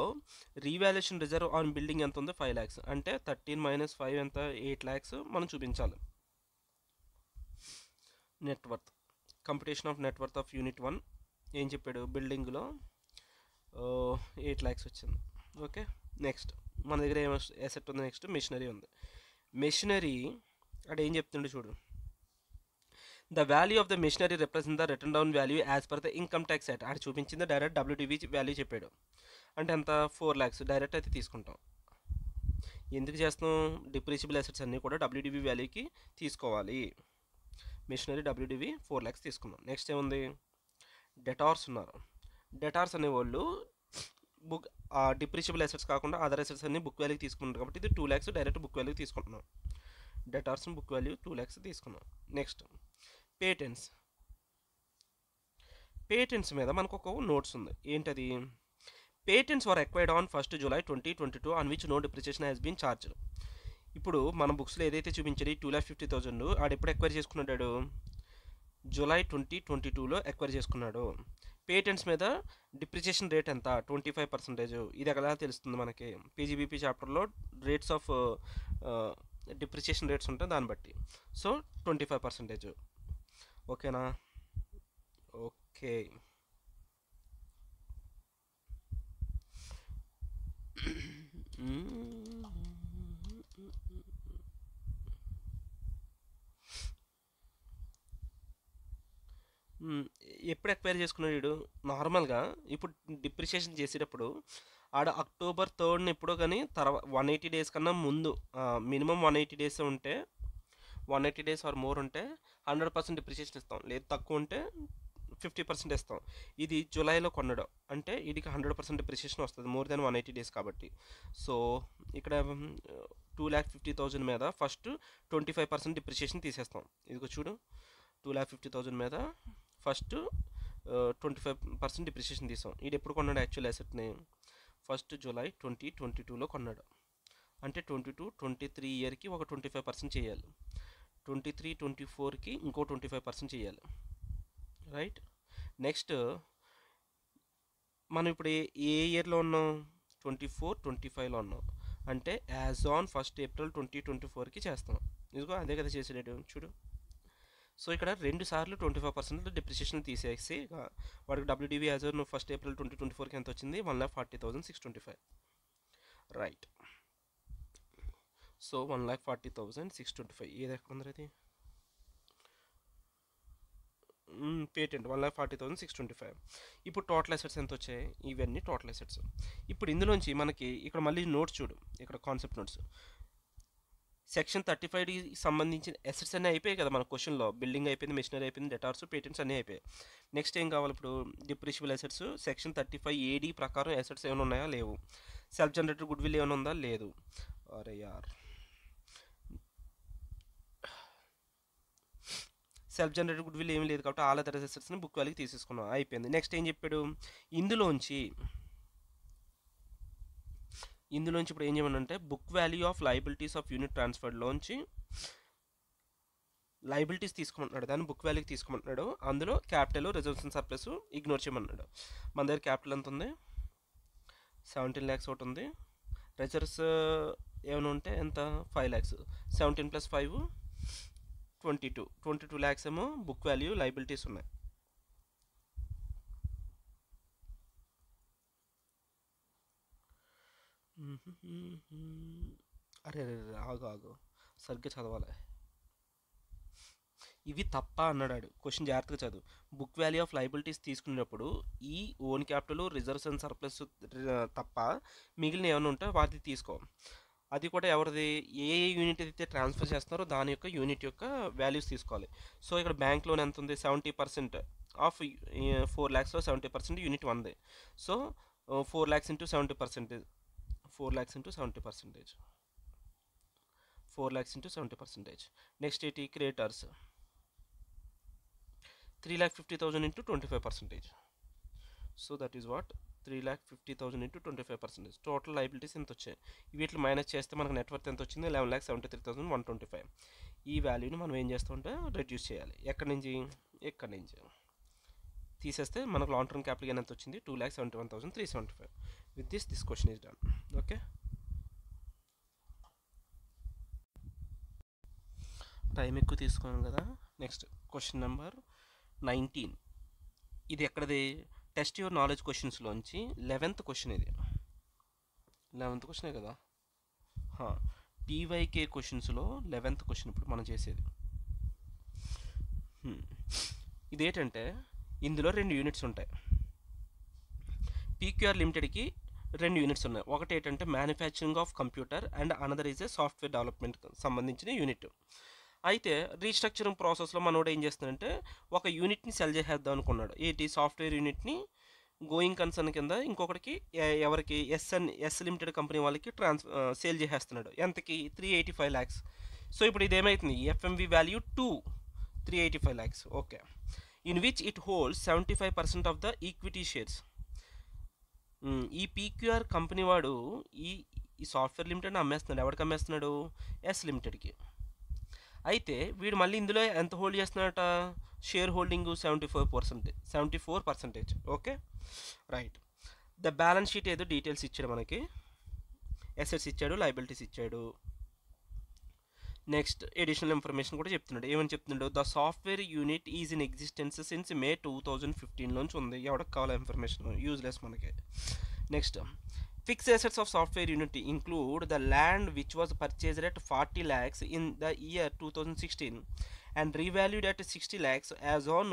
రీవాల్యుయేషన్ రిజర్వ్ ఆన్ బిల్డింగ్ ఎంత ఉందో 5 lakhs. అంటే 13 - 5 ఎంత, 8 lakhs మనం చూపించాలి. Net worth, computation of net worth of unit 1 ఏం చెప్పాడు, బిల్డింగ్లో 8 lakhs వచ్చింది. ఓకే, నెక్స్ట్ మన దగ్గర ఏం అసెట్ ఉంది, నెక్స్ట్ మెషినరీ ఉంది. మెషినరీ అక్కడ ఏం చెప్తుండే చూడు, the value of the machinery represent the written down value as per the income tax act. అది చూపించింది డైరెక్ట్ WDV వాల్యూ చెప్పాడు. అంటే ఎంత, 4 lakhs డైరెక్ట్ అయితే తీసుకుంటాం. ఎందుకు చేస్తాం, డిప్రిషియబుల్ అసెట్స్ అన్నీ కూడా WDV వాల్యూకి తీసుకోవాలి. మెషినరీ WDV 4 lakhs తీసుకున్నాం. నెక్స్ట్ ఏముంది, డెటార్స్ ఉన్నారు. డెటార్స్ అనేవాళ్ళు బుక్ డిప్రిషియబుల్ అసెట్స్ కాకుండా అదర్ అసెట్స్ అన్ని బుక్ వాల్యూకి తీసుకుంటారు కాబట్టి ఇది 2 lakhs డైరెక్ట్ బుక్ వాల్యూకి తీసుకుంటున్నాం. డెటార్స్ బుక్ వాల్యూ 2 lakhs తీసుకున్నాం. నెక్స్ట్ పేటెంట్స్ మీద మనకు ఒక నోట్స్ ఉంది. ఏంటది, patents were acquired on 1st July 2022 on which no depreciation has been charged. ఇప్పుడు మన బుక్స్లో ఏదైతే చూపించాడు 2,50,000 ఆడు ఎప్పుడు ఎక్వైర్ చేసుకున్నాడు, July 2022లో ఎక్వైర్ చేసుకున్నాడు. పేటెంట్స్ మీద డిప్రిసియేషన్ రేట్ ఎంత, 25%. ఇది ఎలా తెలుస్తుంది మనకి, PGBP చాప్టర్లో రేట్స్ ఆఫ్ డిప్రిసియేషన్ రేట్స్ ఉంటాయి దాన్ని బట్టి. సో 25%. ఓకేనా, ఓకే. ఎప్పుడు ఎక్వైర్ చేసుకున్నాడు వీడు, నార్మల్గా ఇప్పుడు డిప్రిషియేషన్ చేసేటప్పుడు ఆడ October 3rd ఎప్పుడో కానీ తర్వాత 180 days కన్నా ముందు, మినిమం 180 days ఉంటే, 180 days ఆర్ మోర్ ఉంటే 100% డిప్రిషియేషన్ ఇస్తాం. లేదు తక్కువ ఉంటే 50% ఇస్తాం. ఇది జూలైలో కొనడం అంటే వీడికి 100% డిప్రిసియేషన్ వస్తుంది, మోర్ దెన్ 180 డేస్ కాబట్టి. సో ఇక్కడ 2,50,000 మీద ఫస్ట్ 25% డిప్రిసియేషన్ తీసేస్తాం. ఇదిగో చూడు, 2,50,000 మీద ఫస్ట్ 25% డిప్రిసియేషన్ తీసాం. ఇది ఎప్పుడు కొన్నాడు యాక్చువల్ అసెట్ని? ఫస్ట్ జూలై 2022లో కొన్నాడు. అంటే 22-23 ఇయర్కి ఒక 25% చేయాలి, 23-24కి ఇంకో 25% చేయాలి, రైట్? నెక్స్ట్ మనం ఇప్పుడు ఏ ఇయర్లో ఉన్నాం? 24-25లో ఉన్నాం. అంటే యాజ్ ఆన్ 1st April 2024కి చేస్తాం. ఇదిగో అదే కదా చేసేటట్టు చూడు. సో ఇక్కడ 2 సార్లు 25% డిప్రిసియేషన్ తీసేసి వాడికి WDV as on 1st April 2024కి ఎంత వచ్చింది? 1,40,625, రైట్? సో 1,40,625 ఏది ఎక్కడ ఉంది అది? పేటెంట్ 1,40,625. ఇప్పుడు టోటల్ అసెట్స్ ఎంత వచ్చాయి? ఇవన్నీ టోటల్ అసెట్స్. ఇప్పుడు ఇందులోంచి మనకి ఇక్కడ మళ్ళీ నోట్స్ చూడు, ఇక్కడ కాన్సెప్ట్ నోట్స్. సెక్షన్ 35కి సంబంధించిన అసెట్స్ అన్నీ అయిపోయాయి కదా మన క్వశ్చన్లో. బిల్డింగ్ అయిపోయింది, మెషినరీ అయిపోయింది, డెటార్స్, పేటెంట్స్ అన్నీ అయిపోయాయి. నెక్స్ట్ ఏం కావాలి ఇప్పుడు? డిప్రిషియబుల్ అసెట్స్. సెక్షన్ 35AD ప్రకారం అసెట్స్ ఏమైనా ఉన్నాయా? లేవు. సెల్ఫ్ జనరేటెడ్ గుడ్ విల్ ఏమైనా ఉందా? లేదు. అరే యార్, సెల్ఫ్ జనరేటెడ్ గుడ్ విల్ ఏమీ లేదు కాబట్టి ఆల్ అదర్ అసెట్స్ని బుక్ వాల్యూకి తీసేసుకున్నాం, అయిపోయింది. నెక్స్ట్ ఏం చెప్పాడు? ఇందులోంచి ఇప్పుడు ఏం చేయమనంటే book value of liabilities of unit ట్రాన్స్ఫర్లోంచి లయబిలిటీస్ తీసుకోమంటున్నాడు, దాన్ని బుక్ వాల్యూకి తీసుకోమంటున్నాడు. అందులో capital, reserves and surplus ignore చేయమన్నాడు. మన దగ్గర క్యాపిటల్ ఎంత ఉంది? 17 lakhs ఒకటి ఉంది. రిజర్వ్స్ ఏమైనా ఉంటే ఎంత? 5 lakhs. 17 + 5 22 lakhs ఏమో బుక్ వాల్యూ, లయబిలిటీస్ ఉన్నాయి. అరే ఆగు సరిగ్గా చదవాలి. ఇవి తప్ప అన్నాడు క్వశ్చన్, జాగ్రత్తగా చదువు. బుక్ వాల్యూ ఆఫ్ లయబిలిటీస్ తీసుకునేటప్పుడు ఈ own capital, reserves and surplus తప్ప మిగిలిన ఏమైనా ఉంటే వాటిని తీసుకో. అది కూడా ఎవరిది? ఏ యూనిట్ అయితే ట్రాన్స్ఫర్ చేస్తున్నారో దాని యొక్క యూనిట్ యొక్క వాల్యూస్ తీసుకోవాలి. సో ఇక్కడ బ్యాంక్ లోన్ ఎంత ఉంది? 70% ఆఫ్ 4 lakhsలో 70% యూనిట్ 1ది. So 4 lakhs into 70%, 4 lakhs into 70%, 4 lakhs into 70%. Next ఏంటి? Creators 3,50,000 into 25%. So that is what? 3,50,000 into 25%. Total liabilities ఎంత వచ్చాయి? వీటిని మైనస్ చేస్తే మనకు నెట్వర్త్ ఎంత వచ్చింది? 11,73,125. ఈ వాల్యూని మనం ఏం చేస్తుంటే రెడ్యూస్ చేయాలి. ఎక్కడి నుంచి? ఎక్కడి నుంచి తీసేస్తే మనకు లాంగ్ టర్మ్ క్యాపిటల్ గెయిన్ ఎంత వచ్చింది? 2,71,375. With this question is done. Okay, time ఎక్కువ తీసుకున్నాను కదా. Next question number 19. ఇది ఎక్కడది? టెస్ట్ యువర్ నాలెడ్జ్ క్వశ్చన్స్లోంచి 11th క్వశ్చన్. ఇది 11th క్వశ్చనే కదా. టీవైకే క్వశ్చన్స్లో 11th క్వశ్చన్ ఇప్పుడు మనం చేసేది. ఇదేంటంటే ఇందులో 2 యూనిట్స్ ఉంటాయి. పీక్యూఆర్ లిమిటెడ్కి 2 యూనిట్స్ ఉన్నాయి. ఒకటి ఏంటంటే manufacturing of computer and another is a software development సంబంధించిన యూనిట్. అయితే రీస్ట్రక్చరింగ్ ప్రాసెస్లో మనోడు ఏం చేస్తున్నాడంటే ఒక యూనిట్ని సెల్ చేసేద్దాం అనుకున్నాడు. ఏంటి? సాఫ్ట్వేర్ యూనిట్ని గోయింగ్ కన్సర్న్ కింద ఇంకొకటికి, ఎవరికి? ఎస్ లిమిటెడ్ కంపెనీ వాళ్ళకి సేల్ చేసేస్తున్నాడు. ఎంతకి? 385 lakhs. సో ఇప్పుడు ఇది ఏమవుతుంది? FMV value 385 lakhs. Okay, in which it holds 75% of the equity shares. ఈ పీక్యూఆర్ కంపెనీ వాడు ఈ సాఫ్ట్వేర్ లిమిటెడ్ని అమ్మేస్తున్నాడు. ఎవరికి అమ్మేస్తున్నాడు? ఎస్ లిమిటెడ్కి. అయితే వీడు మళ్ళీ ఇందులో ఎంత హోల్డ్ చేస్తున్నాడట? Share holding 74%. Okay, right. The balance sheet ఏదో డీటెయిల్స్ ఇచ్చాడు మనకి. అసెట్స్ ఇచ్చాడు, లయబిలిటీస్ ఇచ్చాడు. నెక్స్ట్ ఎడిషనల్ ఇన్ఫర్మేషన్ కూడా చెప్తున్నాడు. ఏమని చెప్తున్నాడు? The software unit is in existence since May 2015 ఉంది. ఎవరికి కావాలి ఇన్ఫర్మేషన్? యూజ్లెస్ మనకి. Next, fixed assets of software unit include the land which was purchased at 40 lakhs in the year 2016 and revalued at 60 lakhs as on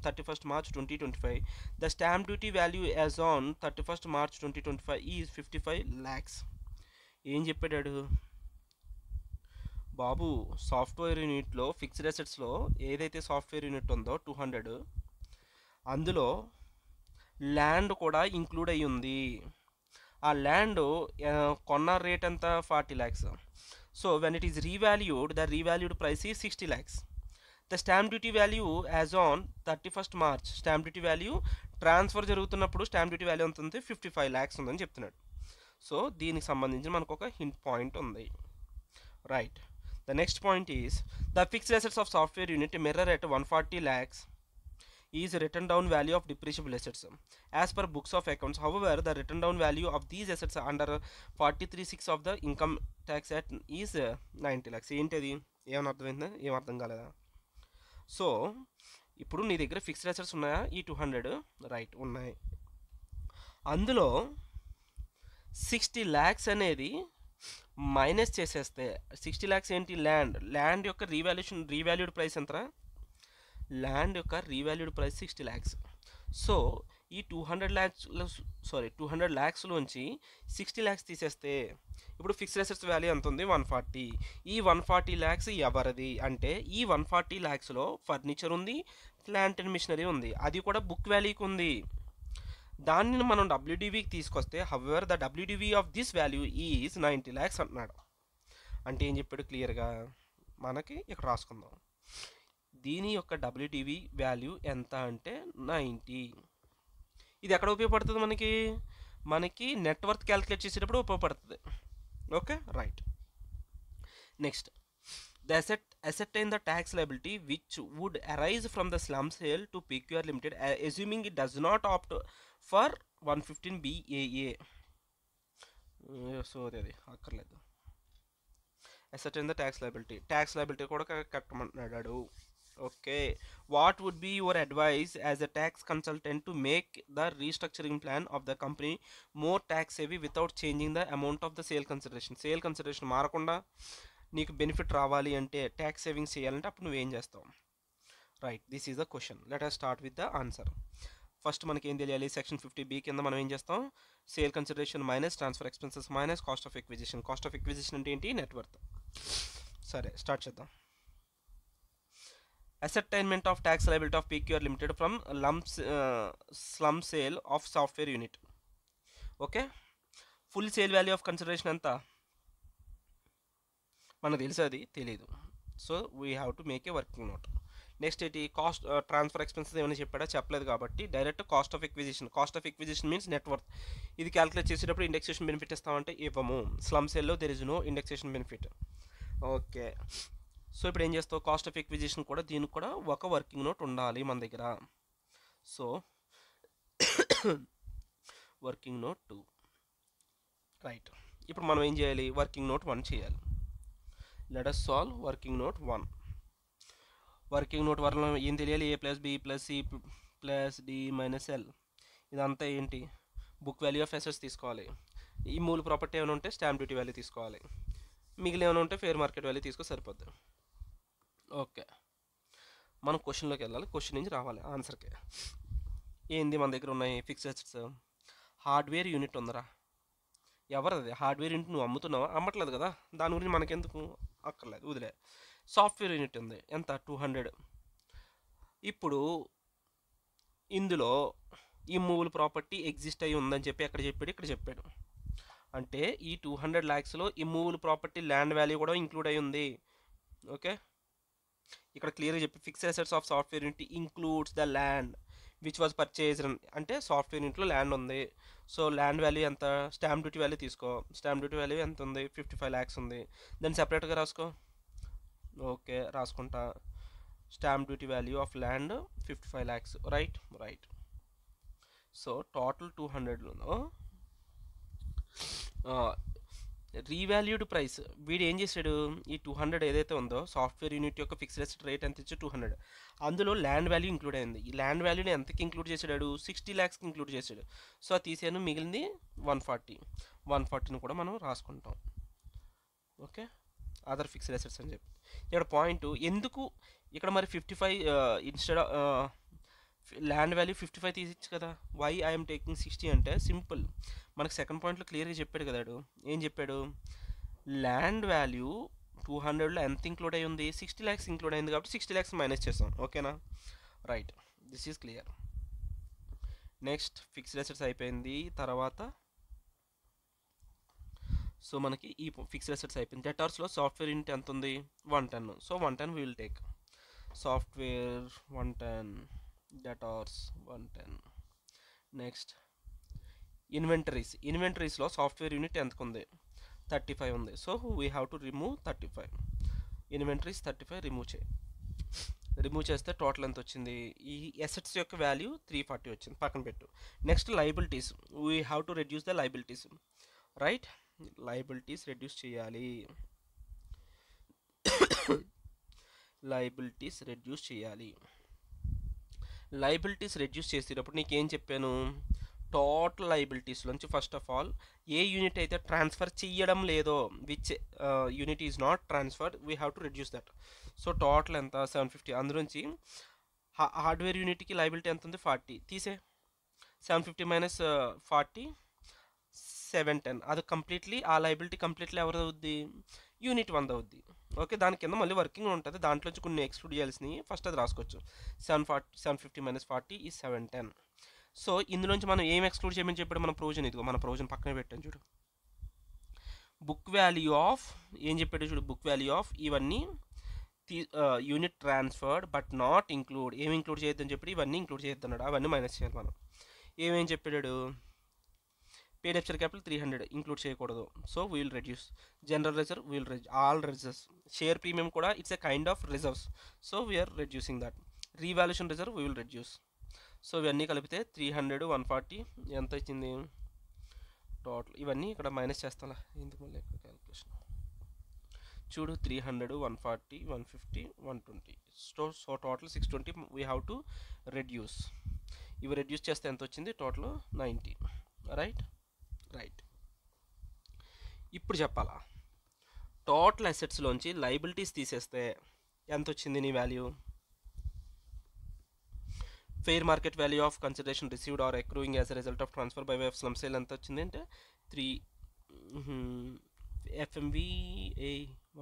31st March 2025. The stamp duty value as on 31st March 2025 is 55 lakhs. ఏం చెప్పాడు బాబు? Software యూనిట్లో fixed అసెట్స్లో ఏదైతే software unit ఉందో 200, అందులో land కూడా include అయ్యి ఉంది. ఆ ల్యాండ్ కొన్న రేట్ ఎంత 40 lakhs. So when it is రీవాల్యూడ్ the రీవాల్యూడ్ price ఈ 60 lakhs. The stamp duty value as on 31st March, stamp duty value transfer జరుగుతున్నప్పుడు స్టాంప్ డ్యూటీ వాల్యూ ఎంత ఉంది, 55 lakhs ఉందని చెప్తున్నాడు. సో దీనికి సంబంధించి మనకు ఒక హింట్ పాయింట్ ఉంది. Right. The next point is the fixed assets of software unit mirror at 140 lakhs is written down value of depreciable assets as per books of accounts. However, the written down value of these assets under 43(6) of the income tax act is 90 lakhs. ఏంటది? ఏమని అర్థమైందా? ఏం అర్థం కాలేదా? So ఇప్పుడు నీ దగ్గర fixed assets ఉన్నాయా? ఈ 200 రైట్ ఉన్నాయి. అందులో 60 lakhs అనేది మైనస్ చేసేస్తే 60 lakhs ఏంటి? ల్యాండ్ యొక్క రీవాల్యూడ్ ప్రైస్ ఎంత? ల్యాండ్ యొక్క రీవాల్యూడ్ ప్రైస్ 60 lakhs. సో ఈ 200 lakhsలోంచి 60 lakhs తీసేస్తే ఇప్పుడు ఫిక్స్డ్ అసెట్స్ వాల్యూ ఎంత ఉంది? 140. ఈ 140 lakhs ఎవరిది అంటే ఈ 140 lakhsలో ఫర్నిచర్ ఉంది, ప్లాంట్ అండ్ మిషనరీ ఉంది, అది కూడా బుక్ వాల్యూకి ఉంది. దాన్ని మనం డబ్ల్యూడివికి తీసుకొస్తే however the WDV of this value is 90 lakhs అంటున్నాడు. అంటే ఏం చెప్పాడు క్లియర్గా? మనకి ఇక్కడ రాసుకుందాం. దీని యొక్క డబ్ల్యూడివి వాల్యూ ఎంత అంటే 90. ఇది ఎక్కడ ఉపయోగపడుతుంది? మనకి నెట్వర్త్ క్యాలిక్యులేట్ చేసేటప్పుడు ఉపయోగపడుతుంది. Okay, right. Next, the asset in the tax liability which would arise from the slum sale to PQR Limited assuming it does not opt for 115BAA. So అది అక్కర్లేదు. asset in the tax liability కూడా కట్టమంటున్నాడు. Okay, what would be your advice as a tax consultant to make the restructuring plan of the company more tax savvy without changing the amount of the sale consideration మారకుండా నీకు benefit రావాలి అంటే tax savings చేయాలంటే అప్పుడు నువ్వేం చేస్తావు? Right, this is the question. Let us start with the answer. First మనకి ఏం తెలియాలి? సెక్షన్ 50B కింద మనం ఏం చేస్తాం? Sale consideration minus transfer expenses minus cost of acquisition అంటే ఏంటి? నెట్వర్త్. సరే, స్టార్ట్ చేద్దాం. Ascertainment of tax liability of PQR Limited from slum sale of software unit. Okay, full sale value of consideration ఎంత మనకు తెలుసు? అది తెలియదు. So we have to make a working note. Next ఏంటి? కాస్ట్ ట్రాన్స్ఫర్ ఎక్స్పెన్సెస్ ఏమైనా చెప్పాడా? చెప్పలేదు కాబట్టి direct cost of acquisition means net worth. ఇది క్యాలిక్యులేట్ చేసేటప్పుడు ఇండెక్సేషన్ బెనిఫిట్ ఇస్తామంటే ఇవ్వము. స్లమ్ సేల్లో there is no indexation benefit. Okay, so ఇప్పుడు ఏం చేస్తావు? కాస్ట్ ఆఫ్ ఎక్విజిషన్ కూడా దీనికి కూడా ఒక వర్కింగ్ నోట్ ఉండాలి మన దగ్గర. So working note 2. రైట్, ఇప్పుడు మనం ఏం చేయాలి? వర్కింగ్ నోట్ 1 చేయాలి. Let us solve working note 1. Working note 1లో ఏం తెలియాలి? A + B + C + D - L. ఇదంతా ఏంటి? బుక్ వాల్యూ ఆఫ్ అసెట్స్ తీసుకోవాలి. ఈ మూల ప్రాపర్టీ ఏమైనా ఉంటే స్టాంప్ డ్యూటీ వాల్యూ తీసుకోవాలి. మిగిలిన ఏమైనా ఉంటే ఫేర్ మార్కెట్ వాల్యూ తీసుకో, సరిపోద్ది. ఓకే, మనం క్వశ్చన్లోకి వెళ్ళాలి. క్వశ్చన్ నుంచి రావాలి ఆన్సర్కి. ఏంది మన దగ్గర ఉన్నాయి? Fixed assets. హార్డ్వేర్ యూనిట్ ఉందరా. ఎవరది హార్డ్వేర్ యూనిట్? నువ్వు అమ్ముతున్నావా? అమ్మట్లేదు కదా, దాని గురించి మనకెందుకు, అక్కర్లేదు, వదిలే. సాఫ్ట్వేర్ యూనిట్ ఉంది, ఎంత? 200. ఇప్పుడు ఇందులో ఇమ్మూవబుల్ ప్రాపర్టీ ఎగ్జిస్ట్ అయ్యి ఉందని చెప్పి ఎక్కడ చెప్పాడు? ఇక్కడ చెప్పాడు. అంటే ఈ 200 lakhsలో ఇమ్మూవబుల్ ప్రాపర్టీ ల్యాండ్ వాల్యూ కూడా ఇంక్లూడ్ అయి ఉంది. ఓకే, ఇక్కడ క్లియర్గా చెప్పి fixed assets of software unit includes the land which was purchased. అంటే సాఫ్ట్వేర్ యూనిట్లో ల్యాండ్ ఉంది. సో ల్యాండ్ వాల్యూ ఎంత? స్టాంప్ డ్యూటీ వాల్యూ తీసుకో. స్టాంప్ డ్యూటీ వాల్యూ ఎంత ఉంది? 55 lakhs ఉంది. దాన్ని సెపరేట్గా రాసుకో. ఓకే, రాసుకుంటా. Stamp duty value of land 55 lakhs. Right. So total 200లో రీవాల్యూడ్ ప్రైస్ వీడు ఏం చేశాడు? ఈ 200 ఏదైతే ఉందో సాఫ్ట్వేర్ యూనిట్ యొక్క ఫిక్స్డ్ అసెట్ రేట్ ఎంత ఇచ్చి 200, అందులో ల్యాండ్ వాల్యూ ఇంక్లూడ్ అయింది. ఈ ల్యాండ్ వాల్యూని ఎంతకి ఇంక్లూడ్ చేశాడు? 60 lakhsకి ఇంక్లూడ్ చేశాడు. సో అది తీసాను, మిగిలింది 140ని కూడా మనం రాసుకుంటాం. ఓకే, అదర్ ఫిక్స్డ్ అసెట్స్ అని చెప్పి. ఇక్కడ పాయింట్ ఎందుకు ఇక్కడ మరి 55 ఇన్స్టెడ్ ల్యాండ్ వాల్యూ 55 తీసిచ్చు కదా? వై ఐఎమ్ టేకింగ్ 60 అంటే సింపుల్. మనకు సెకండ్ పాయింట్లో క్లియర్గా చెప్పాడు కదా. ఏం చెప్పాడు? ల్యాండ్ వాల్యూ 200లో ఎంత ఇంక్లూడ్ అయ్యి ఉంది? 60 lakhs ఇంక్లూడ్ అయింది కాబట్టి 60 lakhs మైనస్ చేస్తాం. ఓకేనా? Right, this is clear. Next fixed assets అయిపోయింది. తర్వాత సో మనకి ఈ ఫిక్స్డ్ అసెట్స్ అయిపోయింది. డెటార్స్లో సాఫ్ట్వేర్ యూనిట్ ఎంత ఉంది? 110. So 110 will take software 110, debtors 110. Next ఇన్వెంటరీస్లో సాఫ్ట్వేర్ యూనిట్ ఎంతకు ఉంది? 35 ఉంది. So we have to remove 35. Inventories 35 remove చేస్తే టోటల్ ఎంత వచ్చింది? ఈ అసెట్స్ యొక్క వాల్యూ 340 వచ్చింది. పక్కన పెట్టు. Next liabilities, we have to reduce the liabilities, right? Liabilities reduce చేయాలి. లయబిలిటీస్ రెడ్యూస్ చేసేటప్పుడు నీకేం చెప్పాను? టోటల్ లయబిలిటీస్లోంచి ఫస్ట్ ఆఫ్ ఆల్ ఏ యూనిట్ అయితే ట్రాన్స్ఫర్ చేయడం లేదో, which unit is not transferred, we have to reduce that. So total ఎంత? 750. అందులోంచి హార్డ్వేర్ యూనిట్కి లయబిలిటీ ఎంత ఉంది? 40. తీసే 750 మైనస్ 40, 710. అది కంప్లీట్లీ ఆ లయబిలిటీ కంప్లీట్లీ ఎవరిది అవుద్ది? యూనిట్ 1 అవుద్ది. ఓకే, దాని కింద మళ్ళీ వర్కింగ్ ఉంటుంది. దాంట్లోంచి కొన్ని ఎక్స్క్లూడ్ చేయాల్సినవి ఫస్ట్ అది రాసుకోవచ్చు. 750 మైనస్ 40 ఈ 710. సో ఇందులోంచి మనం ఏం ఎక్స్క్లూడ్ చేయమని చెప్పాడు? మన ప్రొవిజన్. ఇదిగో మన ప్రొవిజన్ పక్కనే పెట్టాను చూడు. బుక్ వాల్యూ ఆఫ్ ఏం చెప్పాడు చూడు? బుక్ వాల్యూ ఆఫ్ ఇవన్నీ unit transferred but not include. ఏమి ఇంక్లూడ్ చేయొద్దని చెప్పి ఇవన్నీ ఇంక్లూడ్ చేయొద్దన్నాడు. అవన్నీ మైనస్ చేయాలి మనం. ఏమేం చెప్పాడు? పేడ్ ఎప్చర్ క్యాపిటల్ 300 ఇంక్లూడ్ చేయకూడదు. So we will reduce. General reserve will all reserves. Share premium కూడా it's a kind of reserves. So we are reducing that. Revaluation reserve we will reduce. So ఇవన్నీ కలిపితే 300, 140 ఎంత ఇచ్చింది టోటల్? ఇవన్నీ ఇక్కడ minus చేస్తాను ఎందుకు మళ్ళీ ఇక్కడ క్యాలిక్యులేషన్ చూడు. 300, 140, 150, 120. So total 620 we have to reduce. ఇవి రెడ్యూస్ చేస్తే ఎంత వచ్చింది? టోటల్ 90. రైట్. ఇప్పుడు చెప్పాలా? టోటల్ అసెట్స్లోంచి లయబిలిటీస్ తీసేస్తే ఎంత వచ్చింది నీ value? Fair market value of consideration received or accruing as a result of transfer by way of slump sale ఎంత వచ్చింది అంటే 3 ఎఫ్ఎంవి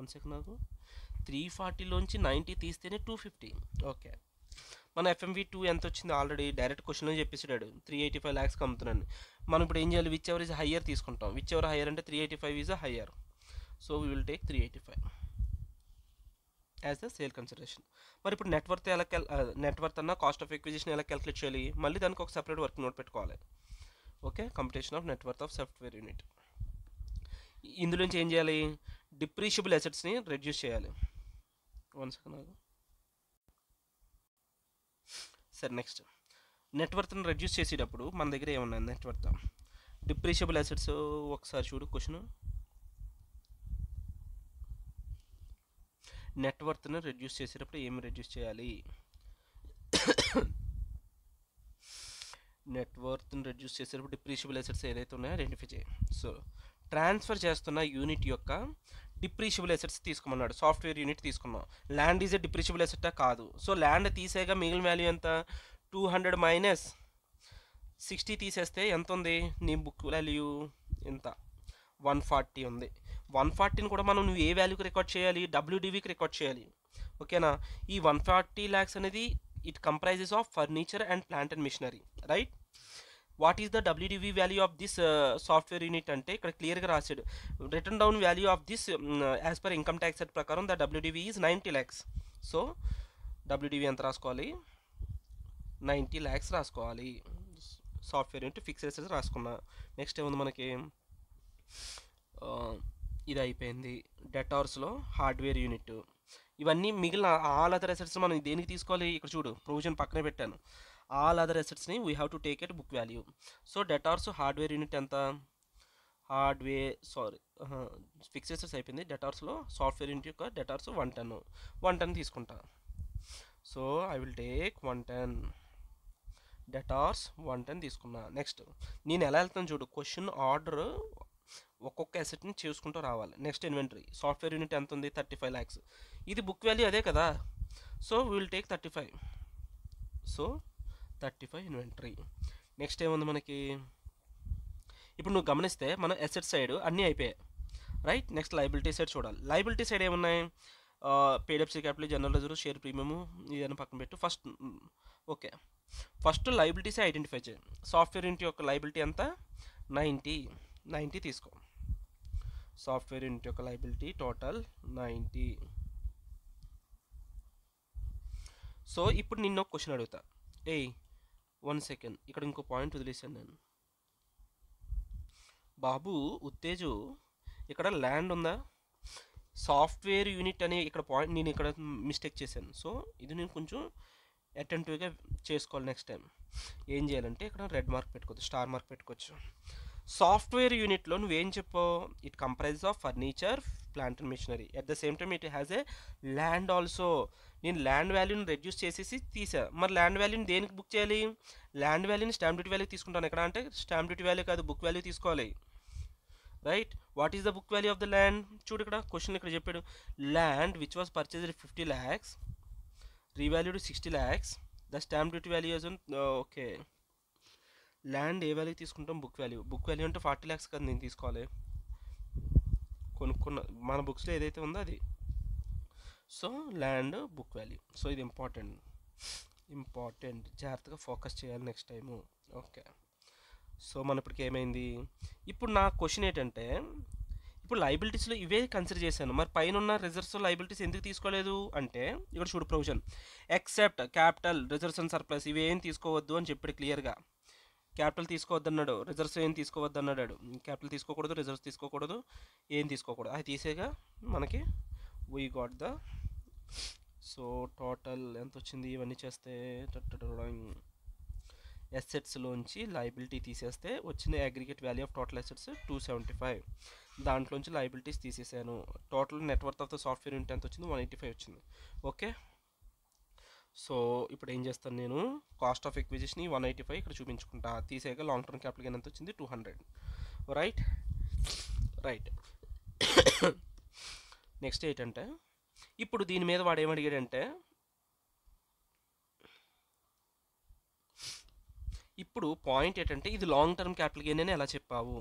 1 సెకండ్ నాకు 340లోంచి 90 తీస్తేనే 250. ఓకే, మన ఎఫ్ఎంవి 2 ఎంత వచ్చింది? ఆల్రెడీ డైరెక్ట్ క్వశ్చన్లో చెప్పేసాడు 385 lakhs అమ్ముతున్నాను. మనం ఇప్పుడు ఏం చేయాలి? విచ్ ఎవర్ ఈజ్ హయ్యర్ తీసుకుంటాం. విచ్ ఎవర్ హయ్యర్ అంటే 385 is a higher. So we will take 385 as the sale consideration. మరి ఇప్పుడు నెట్వర్త్ ఎలా నెట్వర్త్ అన్న కాస్ట్ ఆఫ్ ఎక్విజిషన్ ఎలా క్యాలిక్యులేట్ చేయాలి? మళ్ళీ దానికి ఒక సెపరేట్ వర్క్ నోట్ పెట్టుకోవాలి. Okay, computation of net worth of software unit. ఇందులోంచి ఏం చేయాలి? డిప్రిషియబుల్ అసెట్స్ని రెడ్యూస్ చేయాలి. 1 సెకండ్. సరే, నెక్స్ట్ నెట్వర్త్ని రెడ్యూస్ చేసేటప్పుడు మన దగ్గర ఏమన్నా నెట్వర్త్ డిప్రిషియబుల్ అసెట్స్ ఒకసారి చూడు క్వశ్చన్. నెట్వర్త్ని రెడ్యూస్ చేసేటప్పుడు ఏమి రెడ్యూస్ చేయాలి? నెట్వర్త్ని రెడ్యూస్ చేసేటప్పుడు డిప్రిషియబుల్ అసెట్స్ ఏదైతే ఉన్నాయో ఐడెంటిఫై చేయాలి. సో ట్రాన్స్ఫర్ చేస్తున్న యూనిట్ యొక్క డిప్రిషియబుల్ అసెట్స్ తీసుకోమన్నాడు. సాఫ్ట్వేర్ యూనిట్ తీసుకున్నాం. ల్యాండ్ ఈజ్ ఎ డిప్రిషియబుల్ అసెట్టా? కాదు. సో ల్యాండ్ తీసేగా మిగిలిన వాల్యూ ఎంత? 200 మైనస్ 60 తీసేస్తే ఎంత ఉంది నీ బుక్ వాల్యూ? ఎంత? 140 ఉంది. 140ని కూడా మనం నువ్వు ఏ వాల్యూకి రికార్డ్ చేయాలి? డబ్ల్యూడివికి రికార్డ్ చేయాలి. ఓకేనా? ఈ 140 lakhs అనేది it comprises of furniture and plant and machinery, right? What is the WDV value of this software unit అంటే ఇక్కడ క్లియర్గా రాశాడు. Written down value of this as per income tax act ప్రకారం the WDV is 90 lakhs. So WDV ఎంత రాసుకోవాలి? 90 lakhs రాసుకోవాలి. Software unit fixed assets రాసుకున్నా. Next ఏముంది మనకి? ఇది అయిపోయింది. డెటార్స్లో హార్డ్వేర్ యూనిట్. ఇవన్నీ మిగిలిన ఆల్ అదర్ అసెట్స్ మనం దేనికి తీసుకోవాలి? ఇక్కడ చూడు, ప్రొవిజన్ పక్కనే పెట్టాను. ఆల్ అదర్ అసెట్స్ని we have to take at book value. So debtors hardware unit ఎంత? ఫిక్స్డ్ అసెట్స్ అయిపోయింది. డెటార్స్లో సాఫ్ట్వేర్ యూనిట్ యొక్క డెటార్స్ 110 తీసుకుంటా. So I will take 110 debtors 110 తీసుకున్నా. నెక్స్ట్ నేను ఎలా వెళ్తాను చూడు, క్వశ్చన్ ఆర్డర్ ఒక్కొక్క అసెట్ని చేసుకుంటూ రావాలి. Next inventory. సాఫ్ట్వేర్ యూనిట్ ఎంత ఉంది? 35 lakhs. ఇది బుక్ వాల్యూ అదే కదా. So we will take 35. So 35 inventory. Next ఏముంది మనకి? ఇప్పుడు నువ్వు గమనిస్తే మన అసెట్ సైడ్ అన్నీ అయిపోయాయి, రైట్? నెక్స్ట్ లయబిలిటీ సైడ్ చూడాలి. లయబిలిటీ సైడ్ ఏమున్నాయి? Paid up capital, general reserve, share premium, ఇదన్నీ పక్కన పెట్టు first. Okay, first liabilities identify చేయి. సాఫ్ట్వేర్ యూనిట్ యొక్క లైబిలిటీ ఎంత? 90 తీసుకో. సాఫ్ట్వేర్ యూనిట్ యొక్క లైబిలిటీ టోటల్ 90. సో ఇప్పుడు నిన్న ఒక క్వశ్చన్ అడుగుతా. 1 సెకండ్, ఇక్కడ ఇంకో పాయింట్ వదిలేసాను నేను. బాబు ఉత్తేజు, ఇక్కడ ల్యాండ్ ఉందా? సాఫ్ట్వేర్ యూనిట్ అనే ఇక్కడ పాయింట్ నేను ఇక్కడ మిస్టేక్ చేశాను. సో ఇది నేను కొంచెం అటెంటివ్గా చేసుకోవాలి. నెక్స్ట్ టైం ఏం చేయాలంటే ఇక్కడ రెడ్ మార్క్ పెట్టుకోవచ్చు, స్టార్ మార్క్ పెట్టుకోవచ్చు. సాఫ్ట్వేర్ యూనిట్లో నువ్వేం చెప్పావు? It comprise of furniture, plant and machinery. At the same time it has a land also. నేను ల్యాండ్ వాల్యూని రెడ్యూస్ చేసేసి తీసా. మరి ల్యాండ్ వాల్యూని దేనికి బుక్ చేయాలి? ల్యాండ్ వాల్యూని స్టాంప్ డ్యూటీ వాల్యూ తీసుకుంటాను. ఎక్కడ అంటే స్టాంప్ డ్యూటీ వాల్యూ కాదు, బుక్ వాల్యూ తీసుకోవాలి. Right, what is the book value of the land? చూడు ఇక్కడ క్వశ్చన్ ఇక్కడ చెప్పాడు. Land which was purchased 50 lakhs, revalued 60 lakhs, the stamp duty value is okay. Land ఏ వాల్యూ తీసుకుంటాం? Book value. బుక్ వాల్యూ అంటే 40 lakhs కదా నేను తీసుకోవాలి, కొనుక్కున్న మన బుక్స్లో ఏదైతే ఉందో అది. So land book value. So ఇది ఇంపార్టెంట్, జాగ్రత్తగా ఫోకస్ చేయాలి నెక్స్ట్ టైము. ఓకే, సో మన ఇప్పటికి ఏమైంది? ఇప్పుడు నా క్వశ్చన్ ఏంటంటే, ఇప్పుడు లైబిలిటీస్లో ఇవే కన్సిడర్ చేశాను, మరి పైన ఉన్న రిజర్వ్స్ లైబిలిటీస్ ఎందుకు తీసుకోలేదు అంటే, ఇక్కడ చూడు provision except capital, reserves and surplus ఇవేం తీసుకోవద్దు అని చెప్పాడు క్లియర్గా. క్యాపిటల్ తీసుకోవద్దు అన్నాడు, రిజర్వ్స్ ఏం తీసుకోవద్దు అన్నాడు. క్యాపిటల్ తీసుకోకూడదు, రిజర్వ్స్ తీసుకోకూడదు, ఏం తీసుకోకూడదు. అది తీసేగా మనకి we got the. So total ఎంత వచ్చింది? ఇవన్నీ చేస్తే అసెట్స్లోంచి లైబిలిటీ తీసేస్తే వచ్చిన aggregate value of total assets 275. దాంట్లోంచి లైబిలిటీస్ తీసేసాను. Total net worth of the software unit ఎంత వచ్చింది? 185 వచ్చింది. ఓకే, సో ఇప్పుడు ఏం చేస్తాను నేను? కాస్ట్ ఆఫ్ ఎక్విజిషన్ 185 ఇక్కడ చూపించుకుంటా. తీసేయగా లాంగ్ టర్మ్ క్యాపిటల్ గెయిన్ ఎంత వచ్చింది? 200. రైట్. నెక్స్ట్ ఏంటంటే, ఇప్పుడు దీని మీద వాడు ఏమడిగాడంటే, ఇప్పుడు పాయింట్ ఏంటంటే ఇది లాంగ్ టర్మ్ క్యాపిటల్ గెయిన్ అని ఎలా చెప్పావు?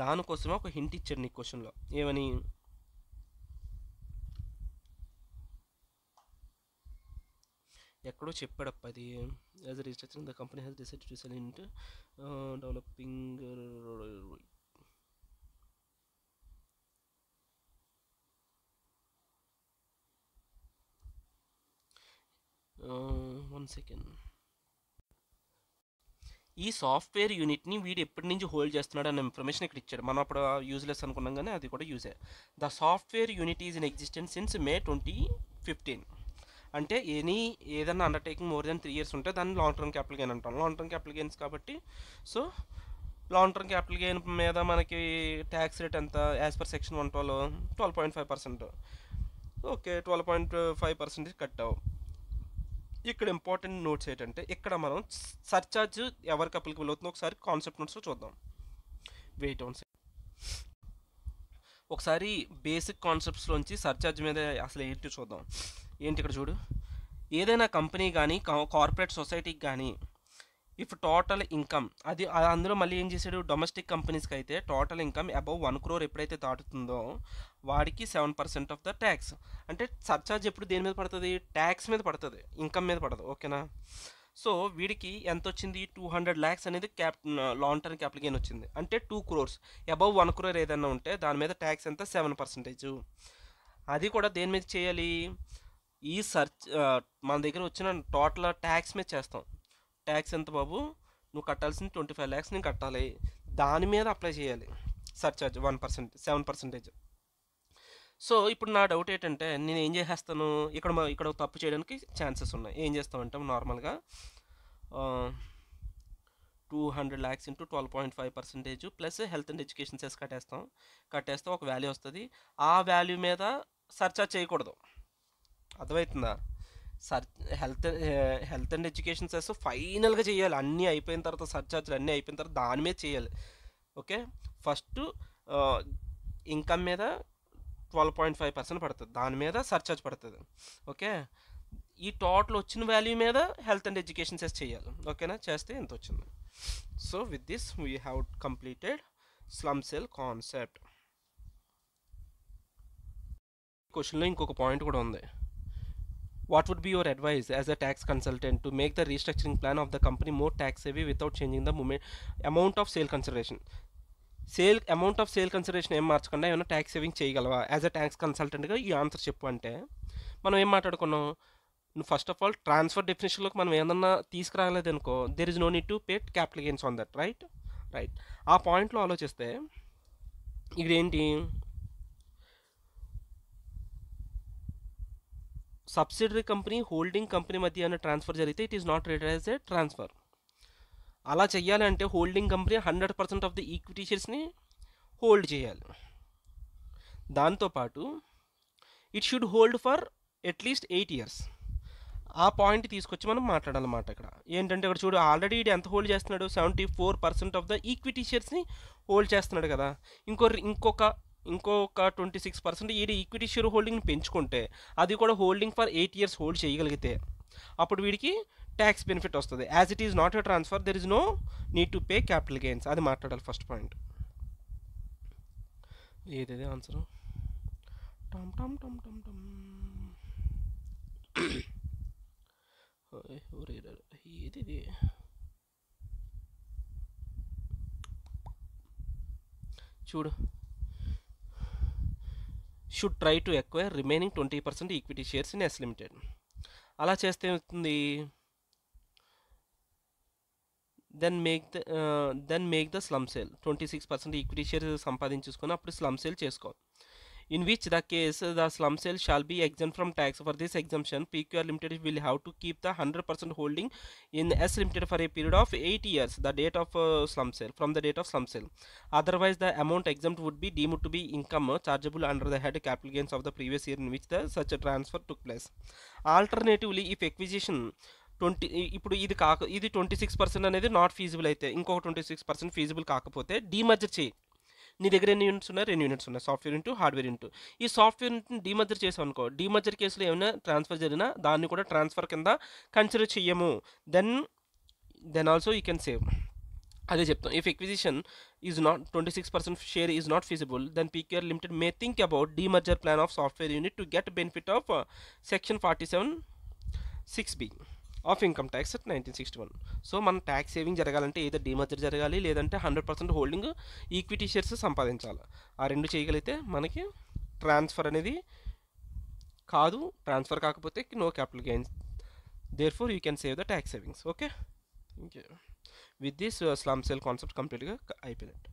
దానికోసమే ఒక హింట్ ఇచ్చాడు నీ క్వశ్చన్లో. ఏమని? ఎక్కడో చెప్పాడప్ప అది. As registration the company has decided to cell ఇంట్ డెవలపింగ్. One second. ఈ సాఫ్ట్వేర్ యూనిట్ని వీడు ఎప్పటి నుంచి హోల్డ్ చేస్తున్నాడు అన్న ఇన్ఫర్మేషన్ ఇక్కడ ఇచ్చాడు. మనం అప్పుడు యూజ్లెస్ అనుకున్నాం, కానీ అది కూడా యూజే. The software unit is in existence since May 2015. అంటే ఏదైనా అండర్టేకింగ్ మోర్ దెన్ 3 years ఉంటే దాన్ని లాంగ్ టర్మ్ క్యాపిటల్ గెయిన్ అంటాం. లాంగ్ టర్మ్ క్యాపిటల్ గెయిన్స్ కాబట్టి, so long term capital gain మీద మనకి ట్యాక్స్ రేట్ ఎంత? As per section 112 12.5%. ఓకే, 12.5% కట్టావు. ఇక్కడ ఇంపార్టెంట్ నోట్స్ ఏంటంటే, ఇక్కడ మనం సర్చార్జ్ ఎవరికి అప్లికబుల్ అవుతుందో ఒకసారి కాన్సెప్ట్ నోట్స్లో చూద్దాం. Wait on second. ఒకసారి బేసిక్ కాన్సెప్ట్స్లోంచి సర్చార్జ్ మీద అసలు ఏంటి చూద్దాం. ఏంటి ఇక్కడ చూడు. ఏదైనా కంపెనీ కానీ కార్పొరేట్ సొసైటీకి కానీ ఇఫ్ టోటల్ ఇన్కమ్, అది అందులో మళ్ళీ ఏం చేశాడు? డొమెస్టిక్ కంపెనీస్కి అయితే టోటల్ ఇన్కమ్ అబవ్ 1 crore ఎప్పుడైతే దాటుతుందో వాడికి 7% ఆఫ్ ద ట్యాక్స్. అంటే సర్చార్జ్ ఎప్పుడు దేని మీద పడుతుంది? ట్యాక్స్ మీద పడుతుంది, ఇన్కమ్ మీద పడదు. ఓకేనా? సో వీడికి ఎంత వచ్చింది? 200 lakhs అనేది లాంగ్ టర్మ్ క్యాపిటల్ గెయిన్ వచ్చింది. అంటే 2 crores. అబవ్ 1 crore ఏదైనా ఉంటే దాని మీద ట్యాక్స్ ఎంత? 7%. అది కూడా దేని మీద చేయాలి? ఈ మన దగ్గర వచ్చిన టోటల్ ట్యాక్స్ మీద చేస్తాం. ట్యాక్స్ ఎంత బాబు? నువ్వు కట్టాల్సింది 25 lakhs నేను కట్టాలి, దాని మీద అప్లై చేయాలి సర్చార్జ్ 1%, 7%. సో ఇప్పుడు నా డౌట్ ఏంటంటే, నేను ఏం చేసేస్తాను? ఇక్కడ తప్పు చేయడానికి ఛాన్సెస్ ఉన్నాయి. ఏం చేస్తామంటే నార్మల్గా 200 lakhs into 12.5% plus health and education cess కట్టేస్తే ఒక వాల్యూ వస్తుంది. ఆ వాల్యూ మీద సర్చార్జ్ చేయకూడదు. అర్థమవుతుందా? హెల్త్ అండ్ ఎడ్యుకేషన్ సెస్ ఫైనల్గా చేయాలి. అన్నీ అయిపోయిన తర్వాత, సర్చార్జ్లు అన్నీ అయిపోయిన తర్వాత దాని మీద చేయాలి. ఓకే, ఫస్ట్ ఇన్కమ్ మీద 12.5% పడుతుంది, దాని మీద సర్చార్జ్ పడుతుంది. ఓకే, ఈ టోటల్ వచ్చిన వాల్యూ మీద హెల్త్ అండ్ ఎడ్యుకేషన్ సెస్ చేయాలి. ఓకేనా? చేస్తే ఎంత వచ్చింది. So with this we have completed slum cell concept. క్వశ్చన్లో ఇంకొక పాయింట్ కూడా ఉంది. What would be your advice as a tax consultant to make the restructuring plan of the company more tax savvy without changing the amount of sale consideration? Amount of sale consideration ఏం మార్చకుండా ఏమైనా tax saving చేయగలవా as a tax కన్సల్టెంట్గా ఈ answer చెప్పు అంటే మనం ఏం మాట్లాడుకున్నాం, నువ్వు ఫస్ట్ ఆఫ్ ఆల్ ట్రాన్స్ఫర్ డెఫినేషన్లోకి మనం ఏమన్నా తీసుకురాలేదనుకో, there is no need to pay capital gains on that, right. ఆ పాయింట్లో ఆలోచిస్తే ఇక్కడ ఏంటి, సబ్సిడరీ కంపెనీ హోల్డింగ్ కంపెనీ మధ్య ఏమైనా ట్రాన్స్ఫర్ జరిగితే it is not rated as a transfer. అలా చెయ్యాలంటే holding company 100% of the equity షేర్స్ని హోల్డ్ చేయాలి. దాంతోపాటు it should hold for at least 8 years. ఆ పాయింట్ తీసుకొచ్చి మనం మాట్లాడాలన్నమాట. ఇక్కడ ఏంటంటే ఇక్కడ చూడు, ఆల్రెడీ ఇది ఎంత హోల్డ్ చేస్తున్నాడు, 74% ఆఫ్ ద ఈక్విటీ షేర్స్ని హోల్డ్ చేస్తున్నాడు కదా. ఇంకొక 26% ఈ ఈక్విటీ షేర్ హోల్డింగ్ని పెంచుకుంటే అది కూడా హోల్డింగ్ ఫర్ 8 years హోల్డ్ చేయగలిగితే అప్పుడు వీడికి ట్యాక్స్ బెనిఫిట్ వస్తుంది. As it is not a transfer, there is no need to pay capital gains. అది మాట్లాడాలి ఫస్ట్ పాయింట్. ఏదేది ఆన్సర్ టమ్ టమ్ టమ్ టమ్ టమ్ ఏది చూడు, should try to acquire remaining 20% equity shares in S limited. అలా చేస్తే ఏమవుతుంది, then make the slump sale 26% equity share సంపాదించుకొని అప్పుడు స్లమ్ సేల్ చేసుకో. In which the case the slum sale shall be exempt from tax. For this exemption, PQR Limited will have to keep the 100% holding in S Limited for a period of 8 years, the date of slum sale, from the date of slum sale. Otherwise, the amount exempt would be deemed to be income chargeable under the head capital gains of the previous year in which such a transfer took place. Alternatively, if acquisition ఇప్పుడు ఇది 26% అనేది not feasible అయితే, ఇంకొక 26% feasible కాకపోతే demerger చేయి. నీ దగ్గర ఎన్ని యూనిట్స్ ఉన్నాయి, 2 యూనిట్స్ ఉన్నాయి, సాఫ్ట్వేర్ ఇంటూ హార్డ్వేర్ ఇంటూ. ఈ సాఫ్ట్వేర్ యూనిట్ని డీమర్జర్ చేసాం అనుకో, డీమర్జర్ కేసులో ఏమైనా ట్రాన్స్ఫర్ జరిగినా దాన్ని కూడా ట్రాన్స్ఫర్ కింద కన్సిడర్ చెయ్యము. Then also you can save. అదే చెప్తాం, if acquisition is not 26% share is not feasible, then PQR limited may think about demerger plan of software unit to get benefit of section 47(6)(b) of income tax act 1961. So మన tax saving జరగాలంటే ఏదో demerger జరగాలి, లేదంటే 100% holding equity shares సంపాదించాలి. ఆ రెండు చేయగలిగితే మనకి ట్రాన్స్ఫర్ అనేది కాదు, ట్రాన్స్ఫర్ కాకపోతే no capital gains. Therefore you can save the tax savings. Okay, with this slump sale concept కంప్లీట్గా అయిపోయినట్టు.